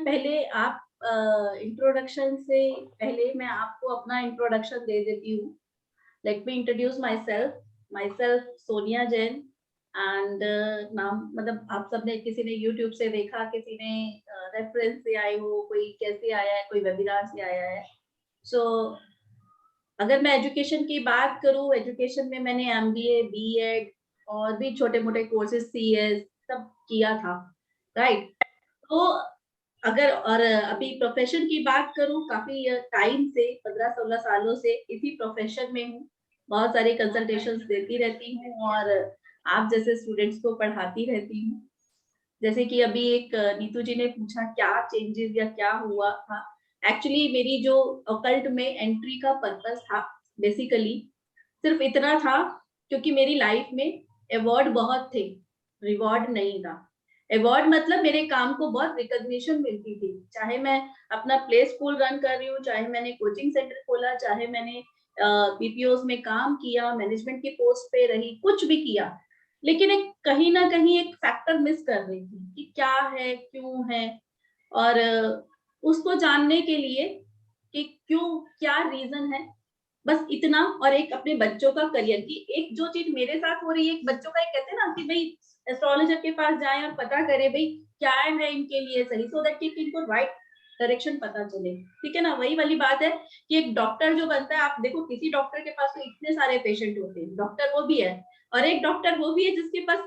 पहले आप इंट्रोडक्शन से पहले मैं आपको अपना इंट्रोडक्शन दे देती हूँ। Let me introduce my self Sonia Jain and नाम मतलब आप सबने किसी ने यूट्यूब से देखा, किसी ने रेफरेंस से आए हो, कोई कैसे आया है, कोई वेबिनार से आया है। सो अगर मैं एजुकेशन की बात करूँ, एजुकेशन में मैंने एमबीए, बीएड और भी छोटे-मोटे कोर्सेज सीएस सब किया था, राइट? तो अगर और अभी प्रोफेशन की बात करूँ, काफ़ी टाइम से 15-16 सालों से इसी प्रोफेशन में हूँ। बहुत सारी कंसल्टेशंस देती रहती हूँ और आप जैसे स्टूडेंट्स को पढ़ाती रहती हूँ। जैसे कि अभी एक नीतू जी ने पूछा क्या चेंजेस या क्या हुआ था। एक्चुअली मेरी जो ऑकल्ट में एंट्री का पर्पस था बेसिकली सिर्फ इतना था क्योंकि मेरी लाइफ में अवार्ड बहुत थे, रिवॉर्ड नहीं था। अवार्ड मतलब मेरे काम को बहुत रिकॉग्निशन मिलती थी, चाहे मैं अपना प्ले स्कूल रन कर रही हूँ, चाहे मैंने कोचिंग सेंटर खोला, चाहे मैंने बीपीओस में काम किया, मैनेजमेंट की पोस्ट पे रही, कुछ भी किया, लेकिन एक कहीं ना कहीं एक फैक्टर मिस कर रही थी कि क्या है, क्यों है, और उसको जानने के लिए कि क्यों, क्या रीजन है, बस इतना। और एक अपने बच्चों का करियर की एक जो चीज मेरे साथ हो रही है, एक बच्चों का एक कहते हैं ना कि भाई एस्ट्रोलॉजर के पास जाएं और पता करें भाई क्या है इनके लिए सही, सो दैट कि इनको राइट डायरेक्शन पता चले। ठीक है ना, वही वाली बात है कि एक डॉक्टर जो बनता है, आप देखो किसी डॉक्टर के पास तो इतने सारे पेशेंट होते हैं, डॉक्टर वो भी है, और एक डॉक्टर वो भी है जिसके पास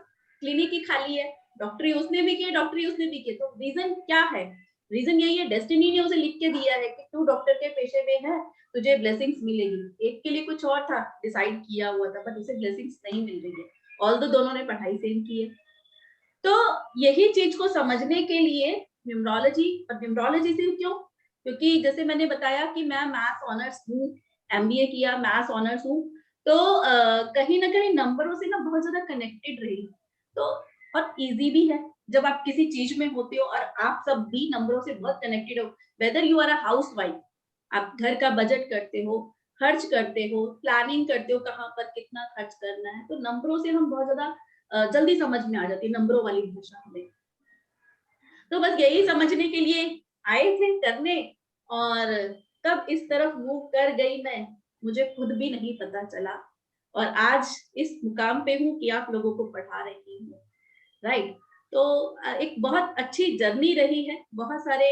क्लिनिक ही खाली है, डॉक्टरी उसने भी की, डॉक्टरी उसने भी की। तो रीजन क्या है? रीजन यही है, डेस्टिनी ने उसे लिख के दिया है कि तू डॉक्टर के पेशे में है, तुझे ब्लेसिंग्स मिलेगी। एक के लिए कुछ और था, डिसाइड किया हुआ था, बट उसे ब्लेसिंग्स नहीं मिल रही है, ऑल्दो दोनों ने पढ़ाई सेम की है। तो यही चीज को समझने के लिए न्यूमरोलॉजी, और न्यूमरोलॉजी सिर्फ क्यों, क्योंकि जैसे मैंने बताया कि मैं मैथ्स ऑनर्स हूँ, एमबीए किया, मैथ्स ऑनर्स हूँ, तो कहीं ना कहीं नंबरों से ना बहुत ज्यादा कनेक्टेड रही। तो और इजी भी है जब आप किसी चीज में होते हो और आप सब भी नंबरों से बहुत कनेक्टेड हो। Whether you are a housewife, आप घर का बजट करते हो, खर्च करते हो, प्लानिंग करते हो कहाँ पर कितना खर्च करना है, तो नंबरों से हम बहुत ज्यादा जल्दी समझ में आ जाती है, नंबरों वाली भाषा हमें। तो बस यही समझने के लिए आए थे करने, और कब इस तरफ मूव कर गई मैं, मुझे खुद भी नहीं पता चला, और आज इस मुकाम पे हूँ कि आप लोगों को पढ़ा रही हूँ, राइट? तो एक बहुत अच्छी जर्नी रही है, बहुत सारे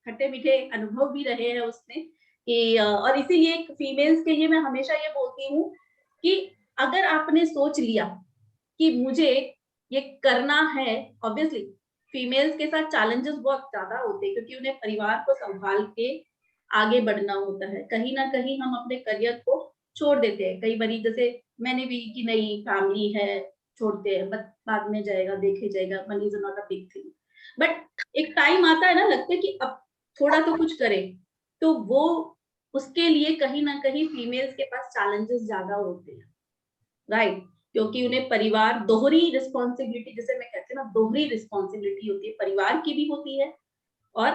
खट्टे मीठे अनुभव भी रहे हैं उसमें कि और इसीलिए फीमेल्स के लिए मैं हमेशा ये बोलती हूँ कि अगर आपने सोच लिया कि मुझे ये करना है, ऑब्वियसली फीमेल्स के साथ चैलेंजेस बहुत ज्यादा होते हैं क्योंकि उन्हें परिवार को संभाल के आगे बढ़ना होता है। कहीं ना कहीं हम अपने करियर को छोड़ देते हैं कई बारी, जैसे मैंने भी कि नहीं फैमिली है, छोड़ते हैं, बट बाद में जाएगा, देखे जाएगा, money is not a big thing. But एक टाइम आता है ना, लगता है कि अब थोड़ा तो कुछ करे, तो वो उसके लिए कहीं ना कहीं फीमेल्स के पास चैलेंजेस ज्यादा होते हैं, राइट? क्योंकि उन्हें परिवार, दोहरी रिस्पॉन्सिबिलिटी, जैसे मैं कहती हूँ ना, दोहरी रिस्पॉन्सिबिलिटी होती है, परिवार की भी होती है और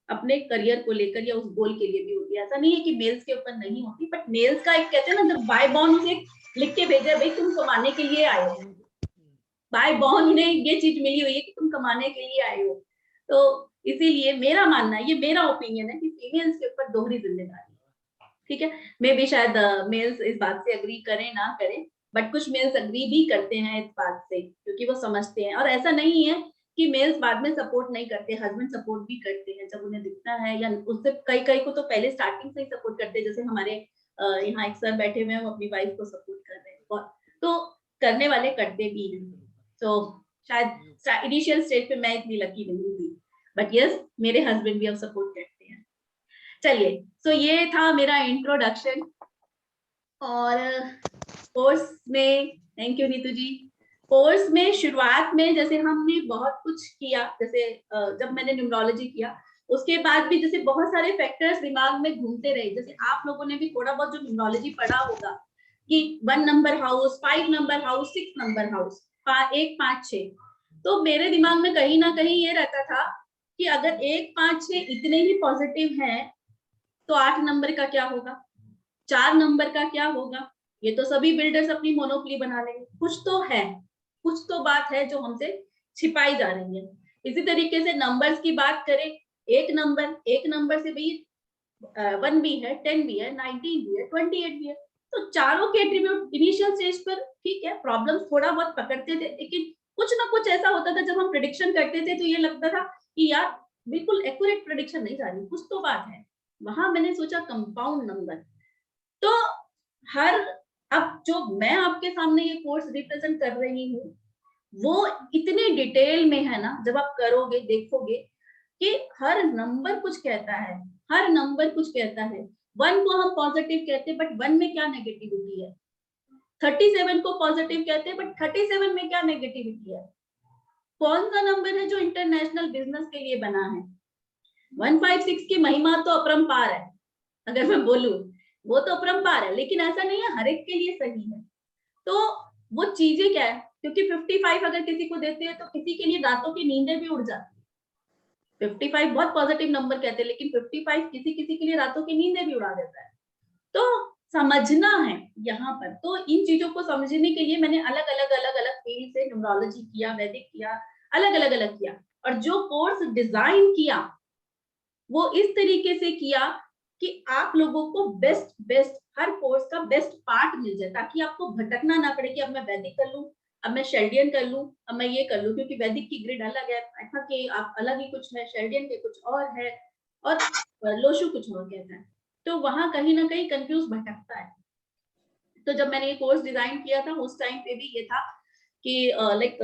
अपने करियर को लेकर या उस गोल के लिए भी होती है। ऐसा नहीं है कि मेल्स के ऊपर नहीं होती, बट मेल्स का एक कहते हैं ना, जब बाय बॉर्न उसे लिख के भेजा भाई तुम कमाने के लिए आए हो, बाय बॉर्न उन्हें ये चीज मिली हुई है कि तुम कमाने के लिए आए हो। तो इसीलिए मेरा मानना है, ये मेरा ओपिनियन है कि फीमेल्स के ऊपर दोहरी जिम्मेदारी, ठीक है? मे भी शायद मेल्स इस बात से अग्री करें ना करें, बट कुछ मेल्स अग्री भी करते हैं इस बात से क्योंकि वो समझते हैं। और ऐसा नहीं है कि मेल्स बाद में सपोर्ट नहीं करते, हस्बैंड सपोर्ट भी करते हैं जब उन्हें दिखता है, या उससे कई कई को तो पहले स्टार्टिंग से ही सपोर्ट करते हैं, जैसे हमारे यहाँ एक सर बैठे हुए हैं, वो अपनी वाइफ को सपोर्ट कर रहे हैं, तो करने वाले करते भी हैं। तो शायद इनिशियल स्टेज पे मैं इतनी लकी नहीं थी, बट यस मेरे हस्बैंड भी अब सपोर्ट करते हैं। चलिए, सो ये था मेरा इंट्रोडक्शन। और कोर्स में, thank you Neetu ji. Course में शुरुआत में जैसे हमने बहुत कुछ किया, जैसे जब मैंने न्यूमरोलॉजी किया उसके बाद भी जैसे बहुत सारे फैक्टर्स दिमाग में घूमते रहे, जैसे आप लोगों ने भी थोड़ा बहुत जो न्यूमरोलॉजी पढ़ा होगा कि 1 number house, 5 number house, 6 number house, 1 5 6, तो मेरे दिमाग में कहीं ना कहीं ये रहता था कि अगर 1 5 6 इतने ही पॉजिटिव हैं तो 8 नंबर का क्या होगा, 4 नंबर का क्या होगा? ये तो सभी बिल्डर्स अपनी मोनोपोली बना लेंगे। कुछ तो है, कुछ तो बात है जो हमसे छिपाई जा रही है। इसी तरीके से नंबर्स की बात करें, एक नंबर से भाई 1 भी है, 10 भी है, 19 भी है, 28 भी है, तो चारों के एट्रीब्यूट इनिशियल स्टेज पर ठीक है, प्रॉब्लम थोड़ा बहुत पकड़ते थे, लेकिन कुछ ना कुछ ऐसा होता था जब हम प्रिडिक्शन करते थे तो ये लगता था कि यार बिल्कुल एक्यूरेट प्रिडिक्शन नहीं जा रही, कुछ तो बात है। वहां मैंने सोचा कंपाउंड नंबर। तो हर अब जो मैं आपके सामने ये कोर्स रिप्रेजेंट कर रही हूँ वो इतने डिटेल में है ना, जब आप करोगे देखोगे कि हर नंबर कुछ कहता है, हर नंबर कुछ कहता है। 1 को हम पॉजिटिव कहते हैं, बट 1 में क्या नेगेटिविटी है। 37 को पॉजिटिव कहते हैं, बट 37 में क्या नेगेटिविटी है। कौन सा नंबर है जो इंटरनेशनल बिजनेस के लिए बना है। 156 की महिमा तो अपरंपार है, अगर मैं बोलूं वो तो अपरंपार है, लेकिन ऐसा नहीं है हर एक के लिए सही है। तो वो चीजें क्या है, क्योंकि 55 अगर किसी को देते हैं तो किसी के लिए रातों की नींदें भी उड़ जाती है। 55 बहुत पॉजिटिव नंबर कहते हैं, लेकिन 55 किसी किसी के लिए रातों की नींदें भी उड़ा देता है। तो समझना है यहाँ पर। तो इन चीजों को समझने के लिए मैंने अलग अलग फील्ड से न्यूमरोलॉजी किया, वैदिक किया, अलग अलग किया, और जो कोर्स डिजाइन किया वो इस तरीके से किया कि आप लोगों को बेस्ट बेस्ट हर कोर्स का बेस्ट पार्ट मिल जाए, ताकि आपको भटकना ना पड़े कि अब मैं वैदिक कर लूं, अब मैं शेल्डियन कर लूं, अब मैं ये कर लूं, क्योंकि वैदिक की ग्रिड अलग है, ऐसा कि आप अलग ही कुछ है, शेल्डियन के कुछ और है, और लोशु कुछ और कहता है। तो वहां कहीं ना कहीं कंफ्यूज भटकता है। तो जब मैंने ये कोर्स डिजाइन किया था उस टाइम पे भी ये था कि लाइक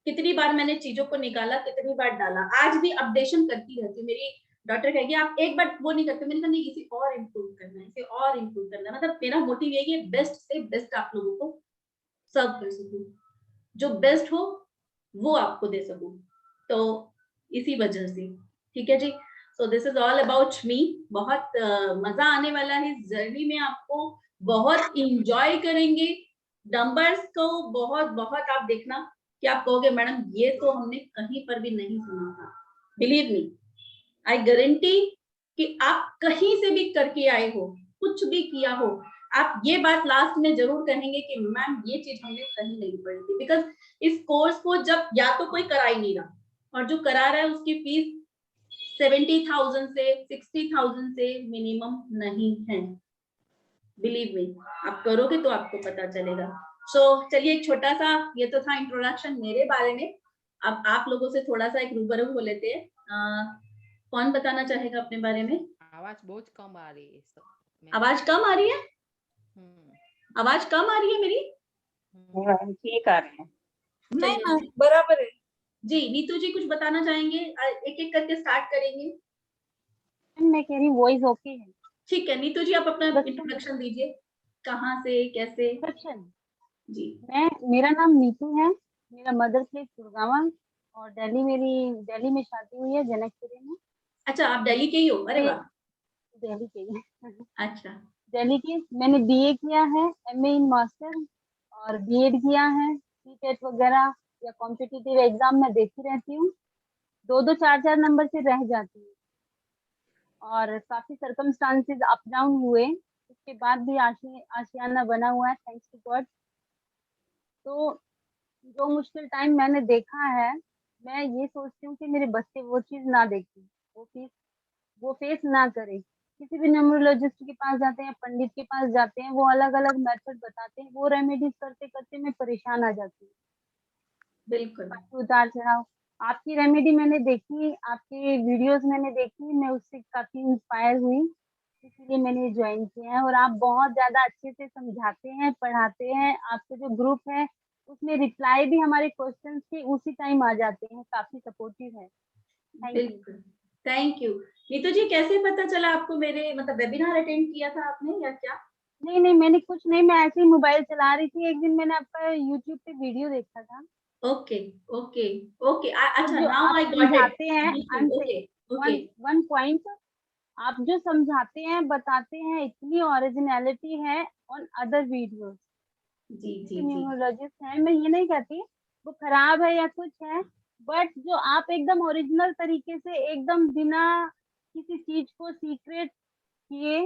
कितनी बार मैंने चीजों को निकाला, कितनी बार डाला, आज भी अपडेशन करती रहती हूँ। मेरी डॉक्टर कहेगी आप एक बार वो नहीं करते, मैंने कहा नहीं, इसे और इम्प्रूव करना है, इसे और इम्प्रूव करना है। मतलब मेरा मोटिव यही है बेस्ट से बेस्ट आप लोगों को सर्व कर सकूं, जो बेस्ट हो वो आपको दे सकूं। तो इसी वजह से ठीक है जी। So this is all about me. बहुत मजा आने वाला है इस जर्नी में, आपको बहुत इंजॉय करेंगे। नंबर्स को बहुत बहुत आप देखना कि आप कहोगे मैडम ये तो हमने कहीं पर भी नहीं सुना था। बिलीव मी, आई गारंटी कि आप कहीं से भी करके आए हो, कुछ भी किया हो, आप ये बात लास्ट में जरूर कहेंगे कि मैम ये चीज हमने कहीं नहीं पढ़ी थी। बिकॉज इस कोर्स को जब या तो कोई करा ही नहीं रहा, और जो करा रहा है उसकी फीस 70,000 से 60,000 से मिनिमम नहीं है। बिलीव मी, आप करोगे तो आपको पता चलेगा। सो चलिए, एक छोटा सा ये तो था इंट्रोडक्शन मेरे बारे में। अब आप लोगों से थोड़ा सा एक रूबरू हो लेते हैं। कौन बताना चाहेगा अपने बारे में। आवाज बहुत कम आ रही है आवाज कम आ रही है। आवाज कम आ रही है मेरी। ठीक आ रहे हैं। चलिए बराबर है जी। नीतू जी कुछ बताना चाहेंगे, एक एक करके स्टार्ट करेंगे। मैं कह रही वॉइस ओके है। ठीक है नीतू जी, आप अपना इंट्रोडक्शन दीजिए, कहाँ से कैसे। जी मेरा नाम नीतू है, मेरा मदर प्लेस गुड़गांव और दिल्ली में शादी हुई है, जनकपुरी में। अच्छा, आप दिल्ली के ही हो। अरे वाह। दिल्ली के ही अच्छा दिल्ली की। मैंने बीए किया है, एमए इन मास्टर, और बीएड किया है। सीटेट वगैरह या कॉम्पिटिटिव एग्जाम में देती रहती हूँ, 2-2 4-4 नंबर से रह जाती हूँ, और काफी सर्कमस्टांसेस अप डाउन हुए, उसके बाद भी आशियाना बना हुआ है, थैंक्स टू गॉड। तो जो मुश्किल टाइम मैंने देखा है, मैं ये सोचती हूँ कि मेरे बच्चे वो चीज ना देखें, वो फेस ना करें। किसी भी न्यूमरोलॉजिस्ट के पास जाते हैं, पंडित के पास जाते हैं, वो अलग अलग मेथड बताते हैं, वो रेमेडीज करते करते मैं परेशान आ जाती हूँ। बिल्कुल। उतार चढ़ाव। आपकी रेमेडी मैंने देखी, आपके वीडियोस मैंने देखी, मैं उससे काफी इंस्पायर हुई, इसीलिए मैंने ज्वाइन किया है। और आप बहुत ज्यादा अच्छे से समझाते हैं, पढ़ाते हैं। आपका जो ग्रुप है उसमें रिप्लाई भी हमारे क्वेश्चंस के उसी टाइम आ जाते हैं, काफी सपोर्टिव है। Thank you. बिल्कुल, थैंक यू। नीतू जी, कैसे पता चला आपको, मेरे मतलब वेबिनार अटेंड किया था आपने या क्या। नहीं नहीं, मैंने कुछ नहीं, मैं ऐसे ही मोबाइल चला रही थी, एक दिन मैंने आपका यूट्यूब पे वीडियो देखा था। Okay okay okay. आप अच्छा, जो नाउ आप आई गॉट इट। समझाते हैं, आई बिल्कुल, am okay saying okay. One one point, आप जो समझाते हैं, बताते हैं, इतनी ओरिजिनलिटी है ऑन अदर वीडियोस। जी जी जैसे जी। न्यूमरोलॉजिस्ट है, मैं ये नहीं कहती वो खराब है या कुछ है, बट जो आप एकदम ओरिजिनल तरीके से, एकदम बिना किसी चीज को सीक्रेट किए,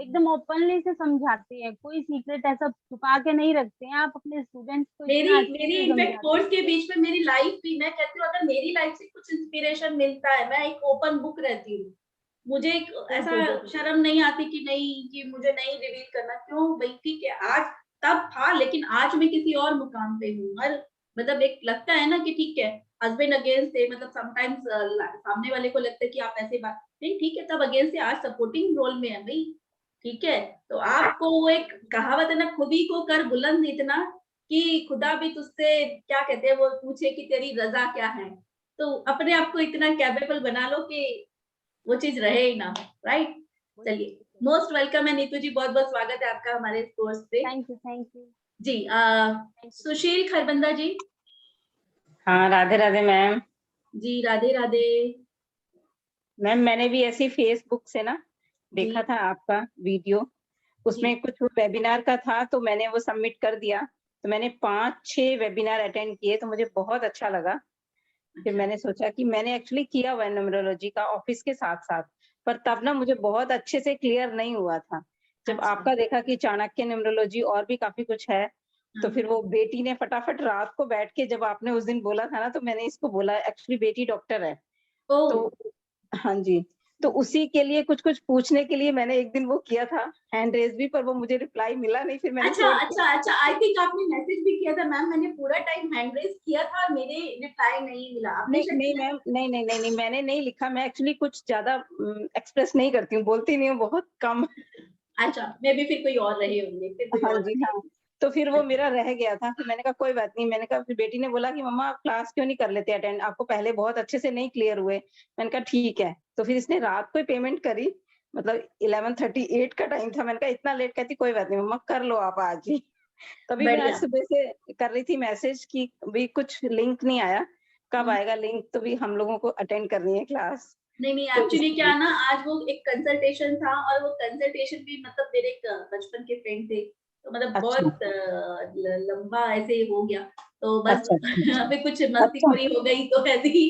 एकदम ओपनली से समझाते हैं, कोई सीक्रेट ऐसा छुपा के नहीं रखते हैं, आप अपने स्टूडेंट्स को मेरी इतना अच्छे मेरी से इनफैक्ट समझाते कोर्स के बीच में मेरी लाइफ भी, मैं कहती हूँ अगर मेरी लाइफ से कुछ इंस्पिरेशन मिलता है, मैं एक ओपन बुक रहती हूँ। मुझे एक ऐसा बिल्कुल, बिल्कुल। शर्म नहीं आती कि नहीं, कि मुझे नहीं रिवील करना। क्यों भाई, ठीक है आज तब था, लेकिन आज मैं किसी और मुकाम पे हूँ। हर मतलब एक लगता है ना कि ठीक है, हस्बैंड अगेंस्ट है, मतलब समटाइम्स सामने वाले को लगता है कि आप ऐसे बात नहीं, ठीक है, तब अगेंस्ट से आज सपोर्टिंग रोल में है भाई, ठीक है। तो आपको वो एक कहावत है ना, खुद ही को कर बुलंद इतना कि खुदा भी तुझसे क्या कहते हैं वो पूछे कि तेरी रजा क्या है। तो अपने आप को इतना कैपेबल बना लो कि वो चीज रहे ही ना, राइट। चलिए, मोस्ट वेलकम है नीतू जी, बहुत बहुत स्वागत है आपका हमारे इस कोर्स पे। Thank you, thank you. जी सुशील खरबंदा जी। हाँ, राधे राधे मैम। जी राधे राधे। मैम मैंने भी ऐसी फेसबुक से ना जी देखा था आपका वीडियो, जी उसमें कुछ वेबिनार का था तो मैंने वो सबमिट कर दिया। तो मैंने 5-6 वेबिनार अटेंड किए तो मुझे बहुत अच्छा लगा। फिर अच्छा, मैंने सोचा कि मैंने एक्चुअली किया हुआ है न्यूमरोलॉजी का ऑफिस के साथ साथ, पर तब ना मुझे बहुत अच्छे से क्लियर नहीं हुआ था। जब अच्छा, आपका देखा कि चाणक्य न्यूमरोलॉजी और भी काफी कुछ है, तो हाँ, फिर वो बेटी ने फटाफट रात को बैठ के, जब आपने उस दिन बोला था ना, तो मैंने इसको बोला, एक्चुअली बेटी डॉक्टर है। ओ तो हाँ जी, तो उसी के लिए कुछ-कुछ पूछने के लिए मैंने एक दिन वो किया था, हैंड रेज़ भी, पर वो मुझे रिप्लाई मिला नहीं, फिर मैंने अच्छा छोड़ दिया। अच्छा अच्छा, आई थिंक आपने मैसेज भी किया था मैम, मैंने पूरा टाइम हैंड रेज किया था और मेरे रिप्लाई नहीं मिला, आपने नहीं, शायद नहीं किया मैम, नहीं, मैंने नहीं लिखा। मैं एक्चुअली कुछ ज़्यादा एक्सप्रेस नहीं करती हूँ, बोलती नहीं हूँ, बहुत कम। था। अच्छा, मे बी फिर कोई और रहे होंगे, फिर कोई हाँ और जी, रहे हाँ। तो फिर वो होंगे। मेरा रह गया था, फिर मैंने कहा कोई बात नहीं, मैंने कहा, फिर बेटी ने बोला कि मम्मा आप क्लास क्यों नहीं कर लेते अटेंड? आपको पहले बहुत अच्छे से नहीं क्लियर हुए। मैंने कहा ठीक है। तो फिर इसने रात को ही पेमेंट करी, मतलब 11:38 का टाइम था। मैंने कहा इतना लेट? कहती कोई बात नहीं मम्मा, कर लो आप आज ही। तभी मैं आज बढ़िया। सुबह से कर रही थी मैसेज कि भी कुछ लिंक नहीं आया, कब हम्म। आएगा लिंक? तो भी हम लोगों को अटेंड करनी है क्लास, नहीं नहीं, तो एक्चुअली क्या इसलिए। ना, आज वो एक कंसल्टेशन था और वो कंसल्टेशन भी मतलब मेरे एक बचपन के फ्रेंड थे, तो मतलब अच्छा, बहुत लंबा ऐसे हो गया। तो बस अच्छा, अच्छा, अच्छा। अभी कुछ अच्छा। मस्तीखोरी हो गई तो ऐसे ही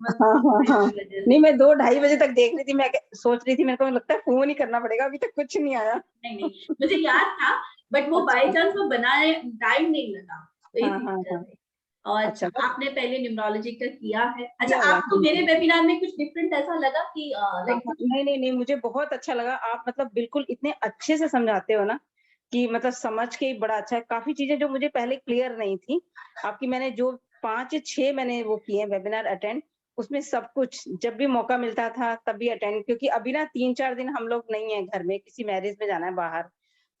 हाँ, हाँ, हाँ। इसी वजह नहीं, से। मैं 2 ढाई बजे तक देख रही थी, मैं सोच रही थी, मेरे को लगता है फ़ोन ही करना पड़ेगा, अभी तक कुछ नहीं आया। नहीं नहीं, मुझे याद था, बट वो बाय अच्छा, चांस वो बनाए टाइम नहीं लगा, तो हाँ, इस हाँ, वजह हाँ। से। और अच्छा, बस आपने पहले न्यूमरोलॉजी का किया है। अच्छा, किया हुआ है। आपको हाँ मेरे जी। वेबिनार में कुछ डिफरेंट ऐसा लगा कि हाँ, लाइक हाँ। कुछ। नहीं, मुझे बहुत अच्छा लगा। आप मतलब बिल्कुल इतने अच्छे से समझाते हो ना, कि मतलब समझ के ही बड़ा अच्छा है। काफ़ी चीज़ें जो मुझे पहले क्लियर नहीं थी, आपकी मैंने जो 5-6 मैंने वो किए हैं वेबिनार अटेंड, उसमें सब कुछ जब भी मौका मिलता था तब भी अटेंड, क्योंकि अभी ना 3-4 दिन हम लोग नहीं हैं घर में, किसी मैरिज में जाना है बाहर।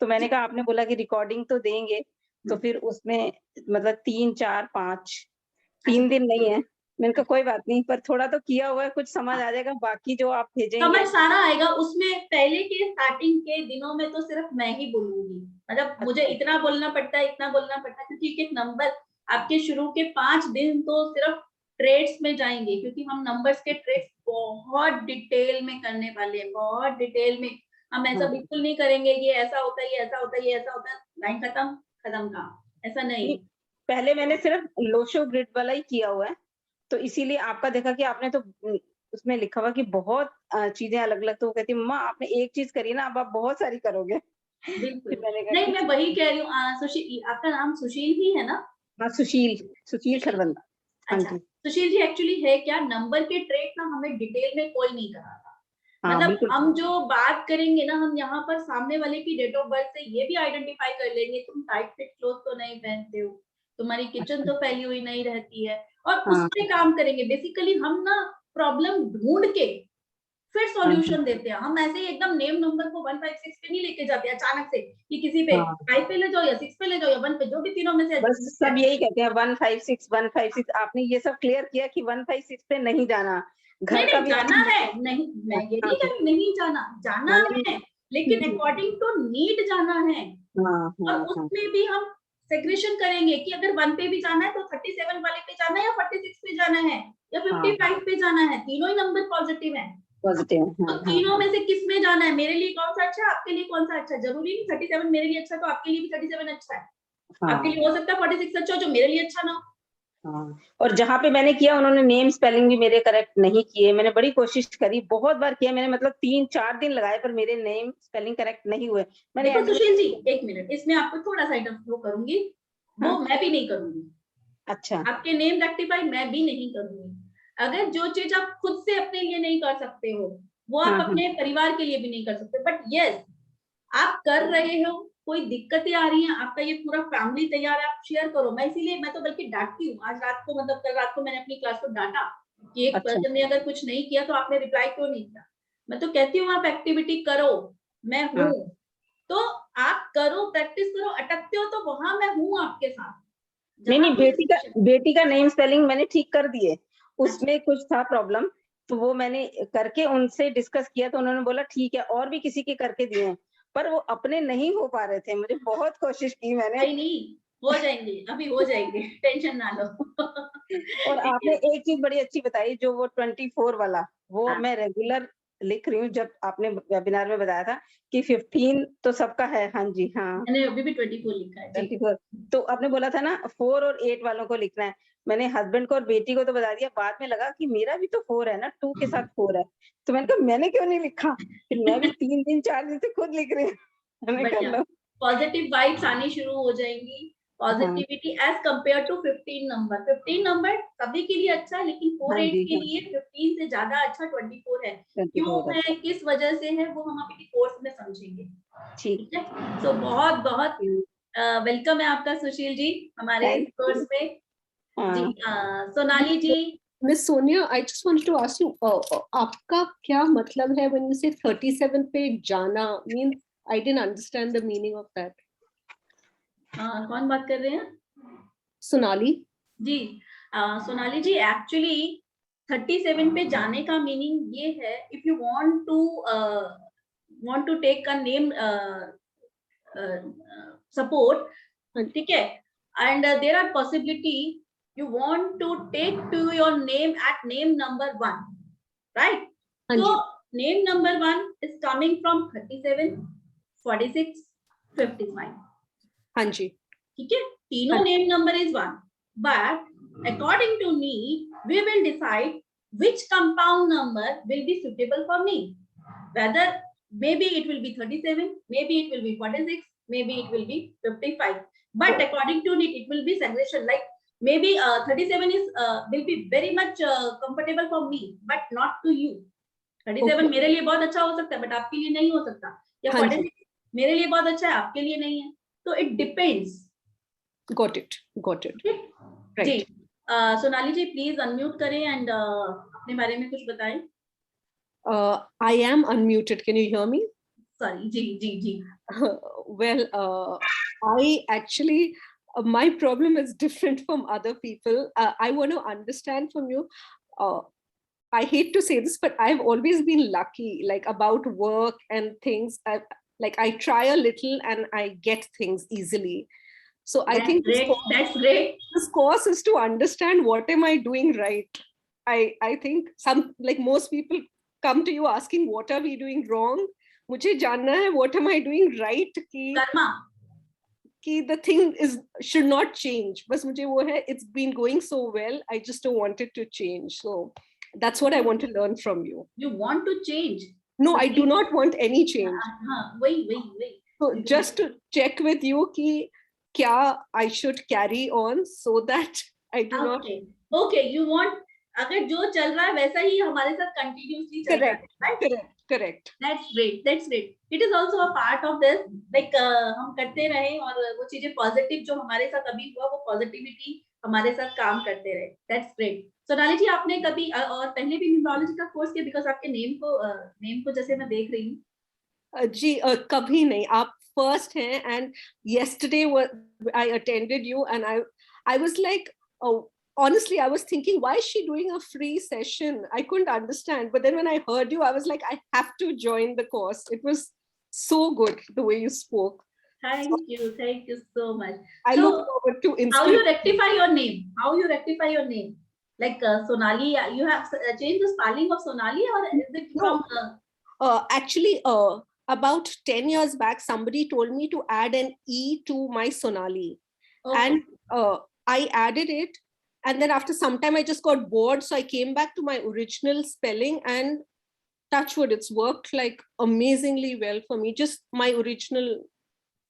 तो मैंने कहा, आपने बोला कि रिकॉर्डिंग तो देंगे, तो फिर उसमें मतलब 3, 4, 5 अच्छा, 3 दिन नहीं है। मैंने कहा कोई बात नहीं, पर थोड़ा तो किया हुआ है, कुछ समझ आ जाएगा, बाकी जो आप समझ भेजेंगे। सारा आएगा उसमें। पहले के स्टार्टिंग के दिनों में तो सिर्फ मैं ही बोलूंगी, मतलब मुझे अच्छा, इतना बोलना पड़ता है, इतना बोलना पड़ता है, क्योंकि एक नंबर आपके शुरू के 5 दिन तो सिर्फ ट्रेड्स में जाएंगे, क्योंकि हम नंबर्स के ट्रेड्स बहुत डिटेल में करने वाले हैं, बहुत डिटेल में। हम ऐसा हाँ। बिल्कुल नहीं करेंगे कि ये ऐसा होता है, ये ऐसा होता है, ये ऐसा होता है, लाइन खत्म, खत्म काम, ऐसा नहीं। नहीं, पहले मैंने सिर्फ लोशो ग्रिड वाला ही किया हुआ है, तो इसीलिए आपका देखा कि आपने तो उसमें लिखा हुआ कि बहुत चीज़ें अलग-अलग, तो वो कहती मम्मा आपने एक चीज़ करी ना, अब आप बहुत सारी करोगे। बिल्कुल। फिर मैंने कहा नहीं, कि मैं वही कह रही हूँ, सुशील, आपका नाम सुशील ही है ना? हाँ, सुशील सुशील। खरबंदा। हाँ अच्छा, जी। सुशील जी, एक्चुअली है क्या, नंबर के ट्रेड ना हमें डिटेल में कोई नहीं कराता। हाँ, मतलब बिल्कुल। हम जो बात करेंगे ना, हम यहाँ पर सामने वाले की डेट ऑफ बर्थ से ये भी आइडेंटिफाई कर लेंगे, तुम टाइट फिट क्लोथ तो नहीं पहनते हो, तुम्हारी किचन अच्छा, तो फैली हुई नहीं रहती है, और उस हाँ, पे काम करेंगे। बेसिकली हम ना प्रॉब्लम ढूंढ के फिर हाँ, हाँ, सॉल्यूशन देते हैं। हम ऐसे ही एकदम नेम नंबर को 156 पे नहीं लेके जाते अचानक से कि किसी पे हाँ। 5 पे ले जाओ या 6 पे ले जाओ या 1 पे, जो भी तीनों में से बस सब यही कहते हैं 156 आपने ये सब क्लियर किया कि 156 पे नहीं जाना। नहीं घर का नहीं, भी जाना आपने है, देखा। नहीं मैं ये हाँ, नहीं कह रही नहीं जाना, जाना हाँ, नहीं, है, लेकिन हुँ, हुँ। अकॉर्डिंग टू नीड जाना है। हाँ, और हाँ, हाँ, उसमें भी हम सेग्रेशन करेंगे कि अगर 1 पे भी जाना है तो 37 वाले पे जाना है या 46 पे जाना है या हाँ, 55 पे जाना है, तीनों ही नंबर पॉजिटिव है। पॉज़िटिव तो हाँ, हाँ, तीनों हाँ, में से किस में जाना है, मेरे लिए कौन सा अच्छा है, आपके लिए कौन सा अच्छा है? जरूरी नहीं 37 मेरे लिए अच्छा तो आपके लिए भी 37 अच्छा है। आपके हाँ, लिए हो सकता है 46 अच्छा हो जो मेरे लिए अच्छा ना हो। हाँ, और जहाँ पे मैंने किया उन्होंने नेम स्पेलिंग भी मेरे करेक्ट नहीं किए। मैंने बड़ी कोशिश करी, बहुत बार किया मैंने, मतलब 3-4 दिन लगाए, पर मेरे नेम स्पेलिंग करेक्ट नहीं हुए। मैंने देखो end में- सुशील जी, एक मिनट, इसमें आपको थोड़ा सा इंटरव्यू करूंगी, वो हाँ? मैं भी नहीं करूंगी। अच्छा, आपके नेम रेक्टिफाई मैं भी नहीं करूंगी। अगर जो चीज आप खुद से अपने लिए नहीं कर सकते हो, वो आप हाँ, अपने परिवार के लिए भी नहीं कर सकते, बट यस आप कर रहे हो, कोई दिक्कतें आ रही हैं, आपका ये पूरा फैमिली तैयार है, आप शेयर करो। मैं इसीलिए, मैं तो बल्कि डांटती हूँ। आज रात को, मतलब कल रात को मैंने अपनी क्लास को डांटा कि एक अच्छा, पर्सन ने अगर कुछ नहीं किया तो आपने रिप्लाई क्यों नहीं किया। मैं तो कहती हूँ आप एक्टिविटी करो, मैं हूँ। हाँ। तो आप करो, प्रैक्टिस करो, अटकते हो तो वहां मैं हूँ आपके साथ। नहीं जहां नहीं, भी बेटी का नेम स्पेलिंग मैंने ठीक कर दिए। अच्छा, उसमें कुछ था प्रॉब्लम, तो वो मैंने करके उनसे डिस्कस किया, तो उन्होंने बोला ठीक है, और भी किसी के करके दिए हैं, पर वो अपने नहीं हो पा रहे थे। मुझे बहुत कोशिश की मैंने। नहीं नहीं, हो जाएंगे, अभी हो जाएंगे, टेंशन ना लो। और ठीक आपने है। एक चीज बड़ी अच्छी बताई, जो वो 24 वाला, वो हाँ, मैं रेगुलर लिख रही हूँ। जब आपने वेबिनार में बताया था कि 15 तो सबका है, हाँ जी, हाँ, मैंने अभी भी 24 लिखा है जी। 24। तो आपने बोला था ना 4 और 8 वालों को लिखना है। मैंने हस्बैंड को और बेटी को तो बता दिया, बाद में लगा कि मेरा भी तो 4 है ना, 2 के साथ 4 है। तो मैंने कहा मैंने क्यों नहीं लिखा, फिर मैं भी 3 दिन 4 दिन से खुद लिख रही हूँ। मैंने कहा बढ़िया, लो। पॉजिटिव वाइब्स आनी शुरू हो जाएंगी। हाँ, positivity as compare to 15 number. 15 number सभी के लिए अच्छा है, लेकिन हाँ 4-8 जी, के हाँ, लिए 15 से ज्यादा अच्छा 24 है। क्यों 24 है, किस वजह से है, वो हम अपनी कोर्स में समझेंगे। ठीक। ठीक है, तो बहुत बहुत वेलकम है आपका सुशील जी हमारे इस थैंक कोर्स में। जी, हाँ। सोनाली जी। Miss Sonia, I just wanted to ask you, आपका क्या मतलब है when you say 37 पे जाना? Means I didn't understand the meaning of that. कौन बात कर रहे हैं? Sonali. जी, सोनाली जी, एक्चुअली 37 पे जाने का मीनिंग ये है, if you want to take a name support, हाँ ठीक है, and there are possibility, you want to take to your name at name number 1, right? हाँ So जी, name number 1 is coming from 37, 46, 55. हाँ जी, ठीक है, तीनों हाँ name number is 1, but according to me, we will decide which compound number will be suitable for me. Whether maybe it will be 37, maybe it will be 46, maybe it will be 55. But according to me, it will be segregation. Like maybe 37 is will be very much comfortable for me, but not to you. 37 okay. मेरे लिए बहुत अच्छा हो सकता है, but आपके लिए नहीं हो सकता। या हाँ जी, 46 मेरे लिए बहुत अच्छा है, आपके लिए नहीं है। तो it depends. got it, got it. जी, Right. Sonali ji please unmute करें एंड अपने बारे में कुछ बताएं। I am unmuted. Can you hear me? Sorry, जी जी जी। Well, I actually, my problem is different from other people. I want to understand from you. I hate to say this, but I've always been lucky, like about work and things. Like I try a little and I get things easily. So I that's think great, that's great. this course is to understand what am I doing right. I think some, like most people come to you asking what are we doing wrong. मुझे जानना है what am I doing right Karma. कि the thing is should not change. बस मुझे वो है, it's been going so well, I just don't want it to change. So that's what I want to learn from you. You want to change. No, I do not want any change. हाँ, वही वही वही। So just to check with you कि क्या I should carry on so that I do not. Okay okay, you want, अगर जो चल रहा है वैसा ही हमारे साथ कंटिन्यूअसली चलता है, Correct, right? correct. That's great. That's great. It is also a part of this. Like हम करते रहे और वो चीजें पॉजिटिव जो हमारे साथ अभी हुआ, वो पॉजिटिविटी हमारे साथ काम करते रहे। That's great. सोनाली जी, आपने कभी और पहले भी न्यूमरोलॉजी का कोर्स किया? बिकॉज आपके नेम को जैसे मैं देख रही हूँ। जी कभी नहीं, आप फर्स्ट हैं and yesterday I attended you and I was like, oh, honestly I was thinking why is she doing a free session? I couldn't understand, but then when I heard you I was like I have to join the course. It was so good the way you spoke. Thank you so much. I So, look forward to how you inspiration. rectify your name? How you rectify your name? Like Sonali, you have changed the spelling of Sonali, or is it No. from? Actually, about 10 years back, somebody told me to add an E to my Sonali. Okay. And I added it. and then after some time I just got bored, so I came back to my original spelling, and touch wood, it's worked like amazingly well for me, just my original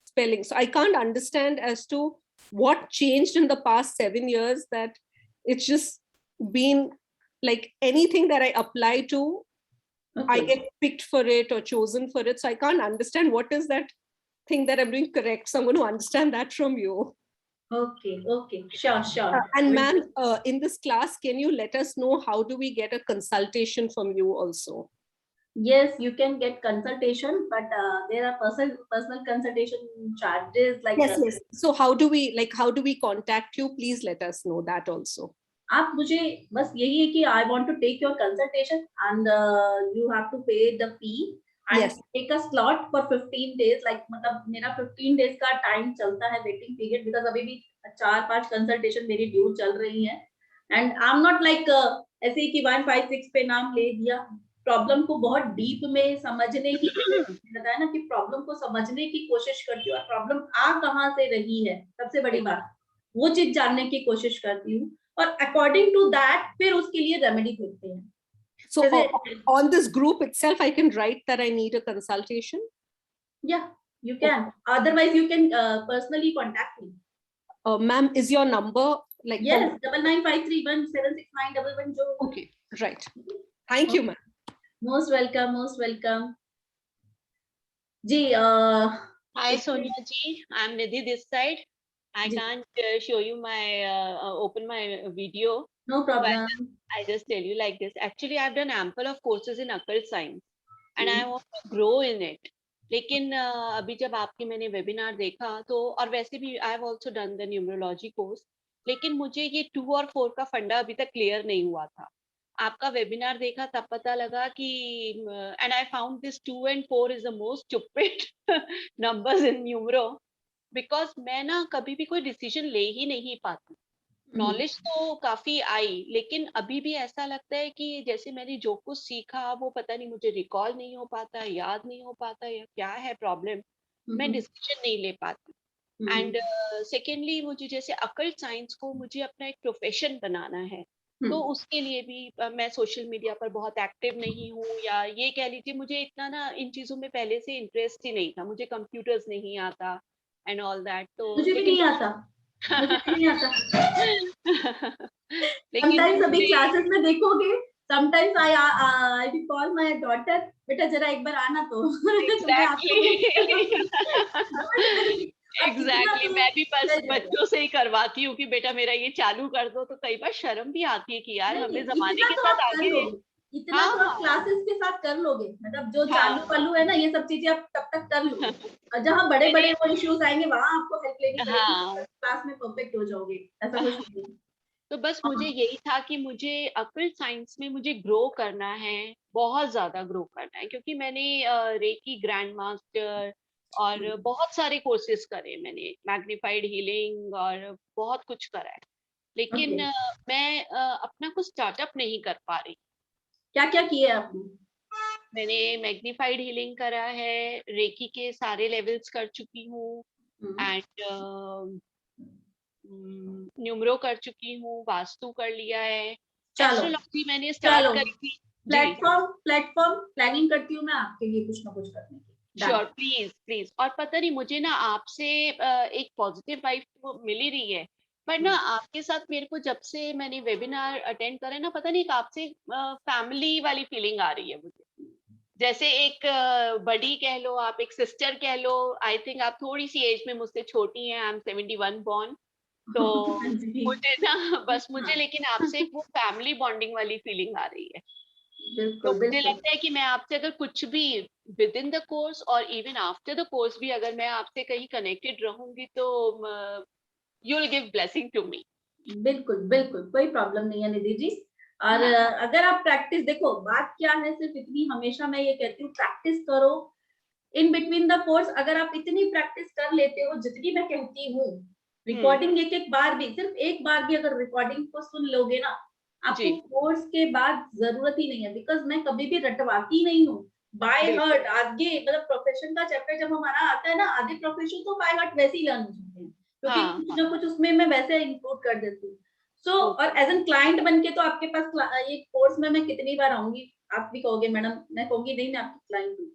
spelling. So I can't understand as to what changed in the past 7 years, that it's just been like anything that I apply to, I Okay. get picked for it or chosen for it. So I can't understand what is that thing that I'm doing correct. So I'm going to understand that from you. Okay, sure. And Will ma'am, do. in this class, can you let us know how do we get a consultation from you also? Yes, you can get consultation, but there are personal consultation charges like Yes. So how do we contact you? Please let us know that also. आप मुझे बस यही है कि I want to take your consultation and you have to pay the fee and Yes. take a slot for 15 days. Like मतलब मेरा 15 days का time चलता है waiting period because अभी भी 4-5 consultation मेरी due चल रही है and I'm not like ऐसे ही कि 156 पे नाम ले दिया. प्रॉब्लम को बहुत डीप में समझने की बताया ना कि प्रॉब्लम को समझने की कोशिश करती हूँ और प्रॉब्लम आ कहाँ से रही है सबसे बड़ी बात वो चीज जानने की कोशिश करती हूँ और अकॉर्डिंग टू दैट फिर उसके लिए रेमेडी ढूंढते हैं. So on this group itself, I can write that I need a consultation. Yeah, you can. Otherwise, you can personally contact me. Ma'am, is your number like? Yes, 9953176911. Okay, right. Thank you, ma'am. Most welcome. Ji, Hi Sonia ji, I'm Nidhi this side. I Ji. can't show you my open my video. No problem. I just tell you like this. Actually, I've done ample of courses in occult science, and I want to grow in it. लेकिन अभी जब आपकी मैंने webinar देखा तो और वैसे भी I have also done the numerology course, लेकिन मुझे ये 2 और 4 का फंडा अभी तक क्लियर नहीं हुआ था. आपका वेबिनार देखा तब पता लगा कि and I found this 2 and 4 is the most stupid numbers in numero, because मैं ना कभी भी कोई डिसीजन ले ही नहीं पाती. नॉलेज तो काफी आई, लेकिन अभी भी ऐसा लगता है कि जैसे मैंने जो कुछ सीखा वो पता नहीं मुझे रिकॉल नहीं हो पाता, याद नहीं हो पाता, या क्या है प्रॉब्लम, मैं डिसीजन नहीं ले पाती. एंड सेकेंडली मुझे जैसे अकल्ट साइंस को मुझे अपना एक प्रोफेशन बनाना है, तो उसके लिए भी मैं सोशल मीडिया पर बहुत एक्टिव नहीं हूँ, या ये कह लीजिए मुझे इतना ना इन चीजों में पहले से इंटरेस्ट ही नहीं था. मुझे कंप्यूटर्स नहीं आता एंड ऑल दैट. तो मुझे भी नहीं आता. Sometimes अभी क्लासेस में देखोगे, sometimes I will call my daughter, बेटा जरा एक बार आना तो. एग्जैक्टली मैं भी बस बच्चों से ही करवाती हूँ कि बेटा मेरा ये चालू कर दो. तो कई बार शर्म भी आती है कि यार हमें जमाने के साथ आगे इतना तो आप क्लासेस के साथ कर लोगे, मतलब जो चालू वालू है ना ये सब चीजें आप तब तक कर लो, और जहाँ बड़े बड़े वो इश्यूज आएंगे वहां आपको हेल्प लेनी पड़ेगी. क्लास में परफेक्ट हो जाओगे, ऐसा कुछ नहीं. तो बस मुझे यही था कि मुझे अकल्ट साइंस में मुझे ग्रो करना है, बहुत ज्यादा ग्रो करना है, क्योंकि मैंने रेकी ग्रैंड मास्टर और बहुत सारे कोर्सेज करे, मैंने मैग्नीफाइड हीलिंग और बहुत कुछ करा है, लेकिन मैं अपना कुछ स्टार्टअप नहीं कर पा रही. क्या क्या किया आपने? मैंने मैग्नीफाइड हीलिंग करा है, रेकी के सारे लेवल्स कर चुकी हूँ, एंड न्यूमरो कर चुकी हूँ, वास्तु कर लिया है, एस्ट्रोलॉजी मैंने स्टार्ट करी थी. प्लेटफॉर्म प्लानिंग करती हूँ मैं आपके लिए कुछ ना कुछ करने की. Sure, please. और पता नहीं मुझे ना आपसे एक पॉजिटिव वाइब मिल ही रही है, पर ना आपके साथ मेरे को जब से मैंने वेबिनार अटेंड करे ना, पता नहीं आपसे फैमिली वाली फीलिंग आ रही है मुझे, जैसे एक बड़ी कह लो, आप एक सिस्टर कह लो. आई थिंक आप थोड़ी सी एज में मुझसे छोटी हैं, आई एम 71 बॉर्न, तो मुझे ना बस मुझे लेकिन आपसे एक वो फैमिली बॉन्डिंग वाली फीलिंग आ रही है. तो मुझे लगता है कि मैं आपसे अगर कुछ भी विद इन द कोर्स और इवन आफ्टर द कोर्स भी अगर मैं आपसे कहीं कनेक्टेड रहूंगी तो you will give blessing to me. बिल्कुल कोई प्रॉब्लम नहीं है निधि जी. और अगर आप प्रैक्टिस, देखो बात क्या है, सिर्फ इतनी हमेशा मैं ये कहती हूँ, प्रैक्टिस करो इन बिटवीन द कोर्स. अगर आप इतनी प्रैक्टिस कर लेते हो जितनी मैं कहती हूँ, रिकॉर्डिंग एक बार भी, सिर्फ एक बार भी अगर रिकॉर्डिंग को सुन लोगे ना, आपको कोर्स के बाद जरूरत ही नहीं है. बिकॉज मैं कभी भी रटवाती नहीं हूँ बाय हार्ट. आगे मतलब प्रोफेशन का चैप्टर जब हमारा आता है ना, आधे प्रोफेशन तो बाय हार्ट वैसे ही लर्न हो जाते हैं, क्योंकि कुछ ना कुछ उसमें मैं वैसे इंक्लूड कर देती हूँ. सो और एज एन क्लाइंट बन के तो आपके पास ये कोर्स में मैं कितनी बार आऊंगी, आप भी कहोगे मैडम, मैं कहूंगी नहीं मैं आपकी क्लाइंट हूँ।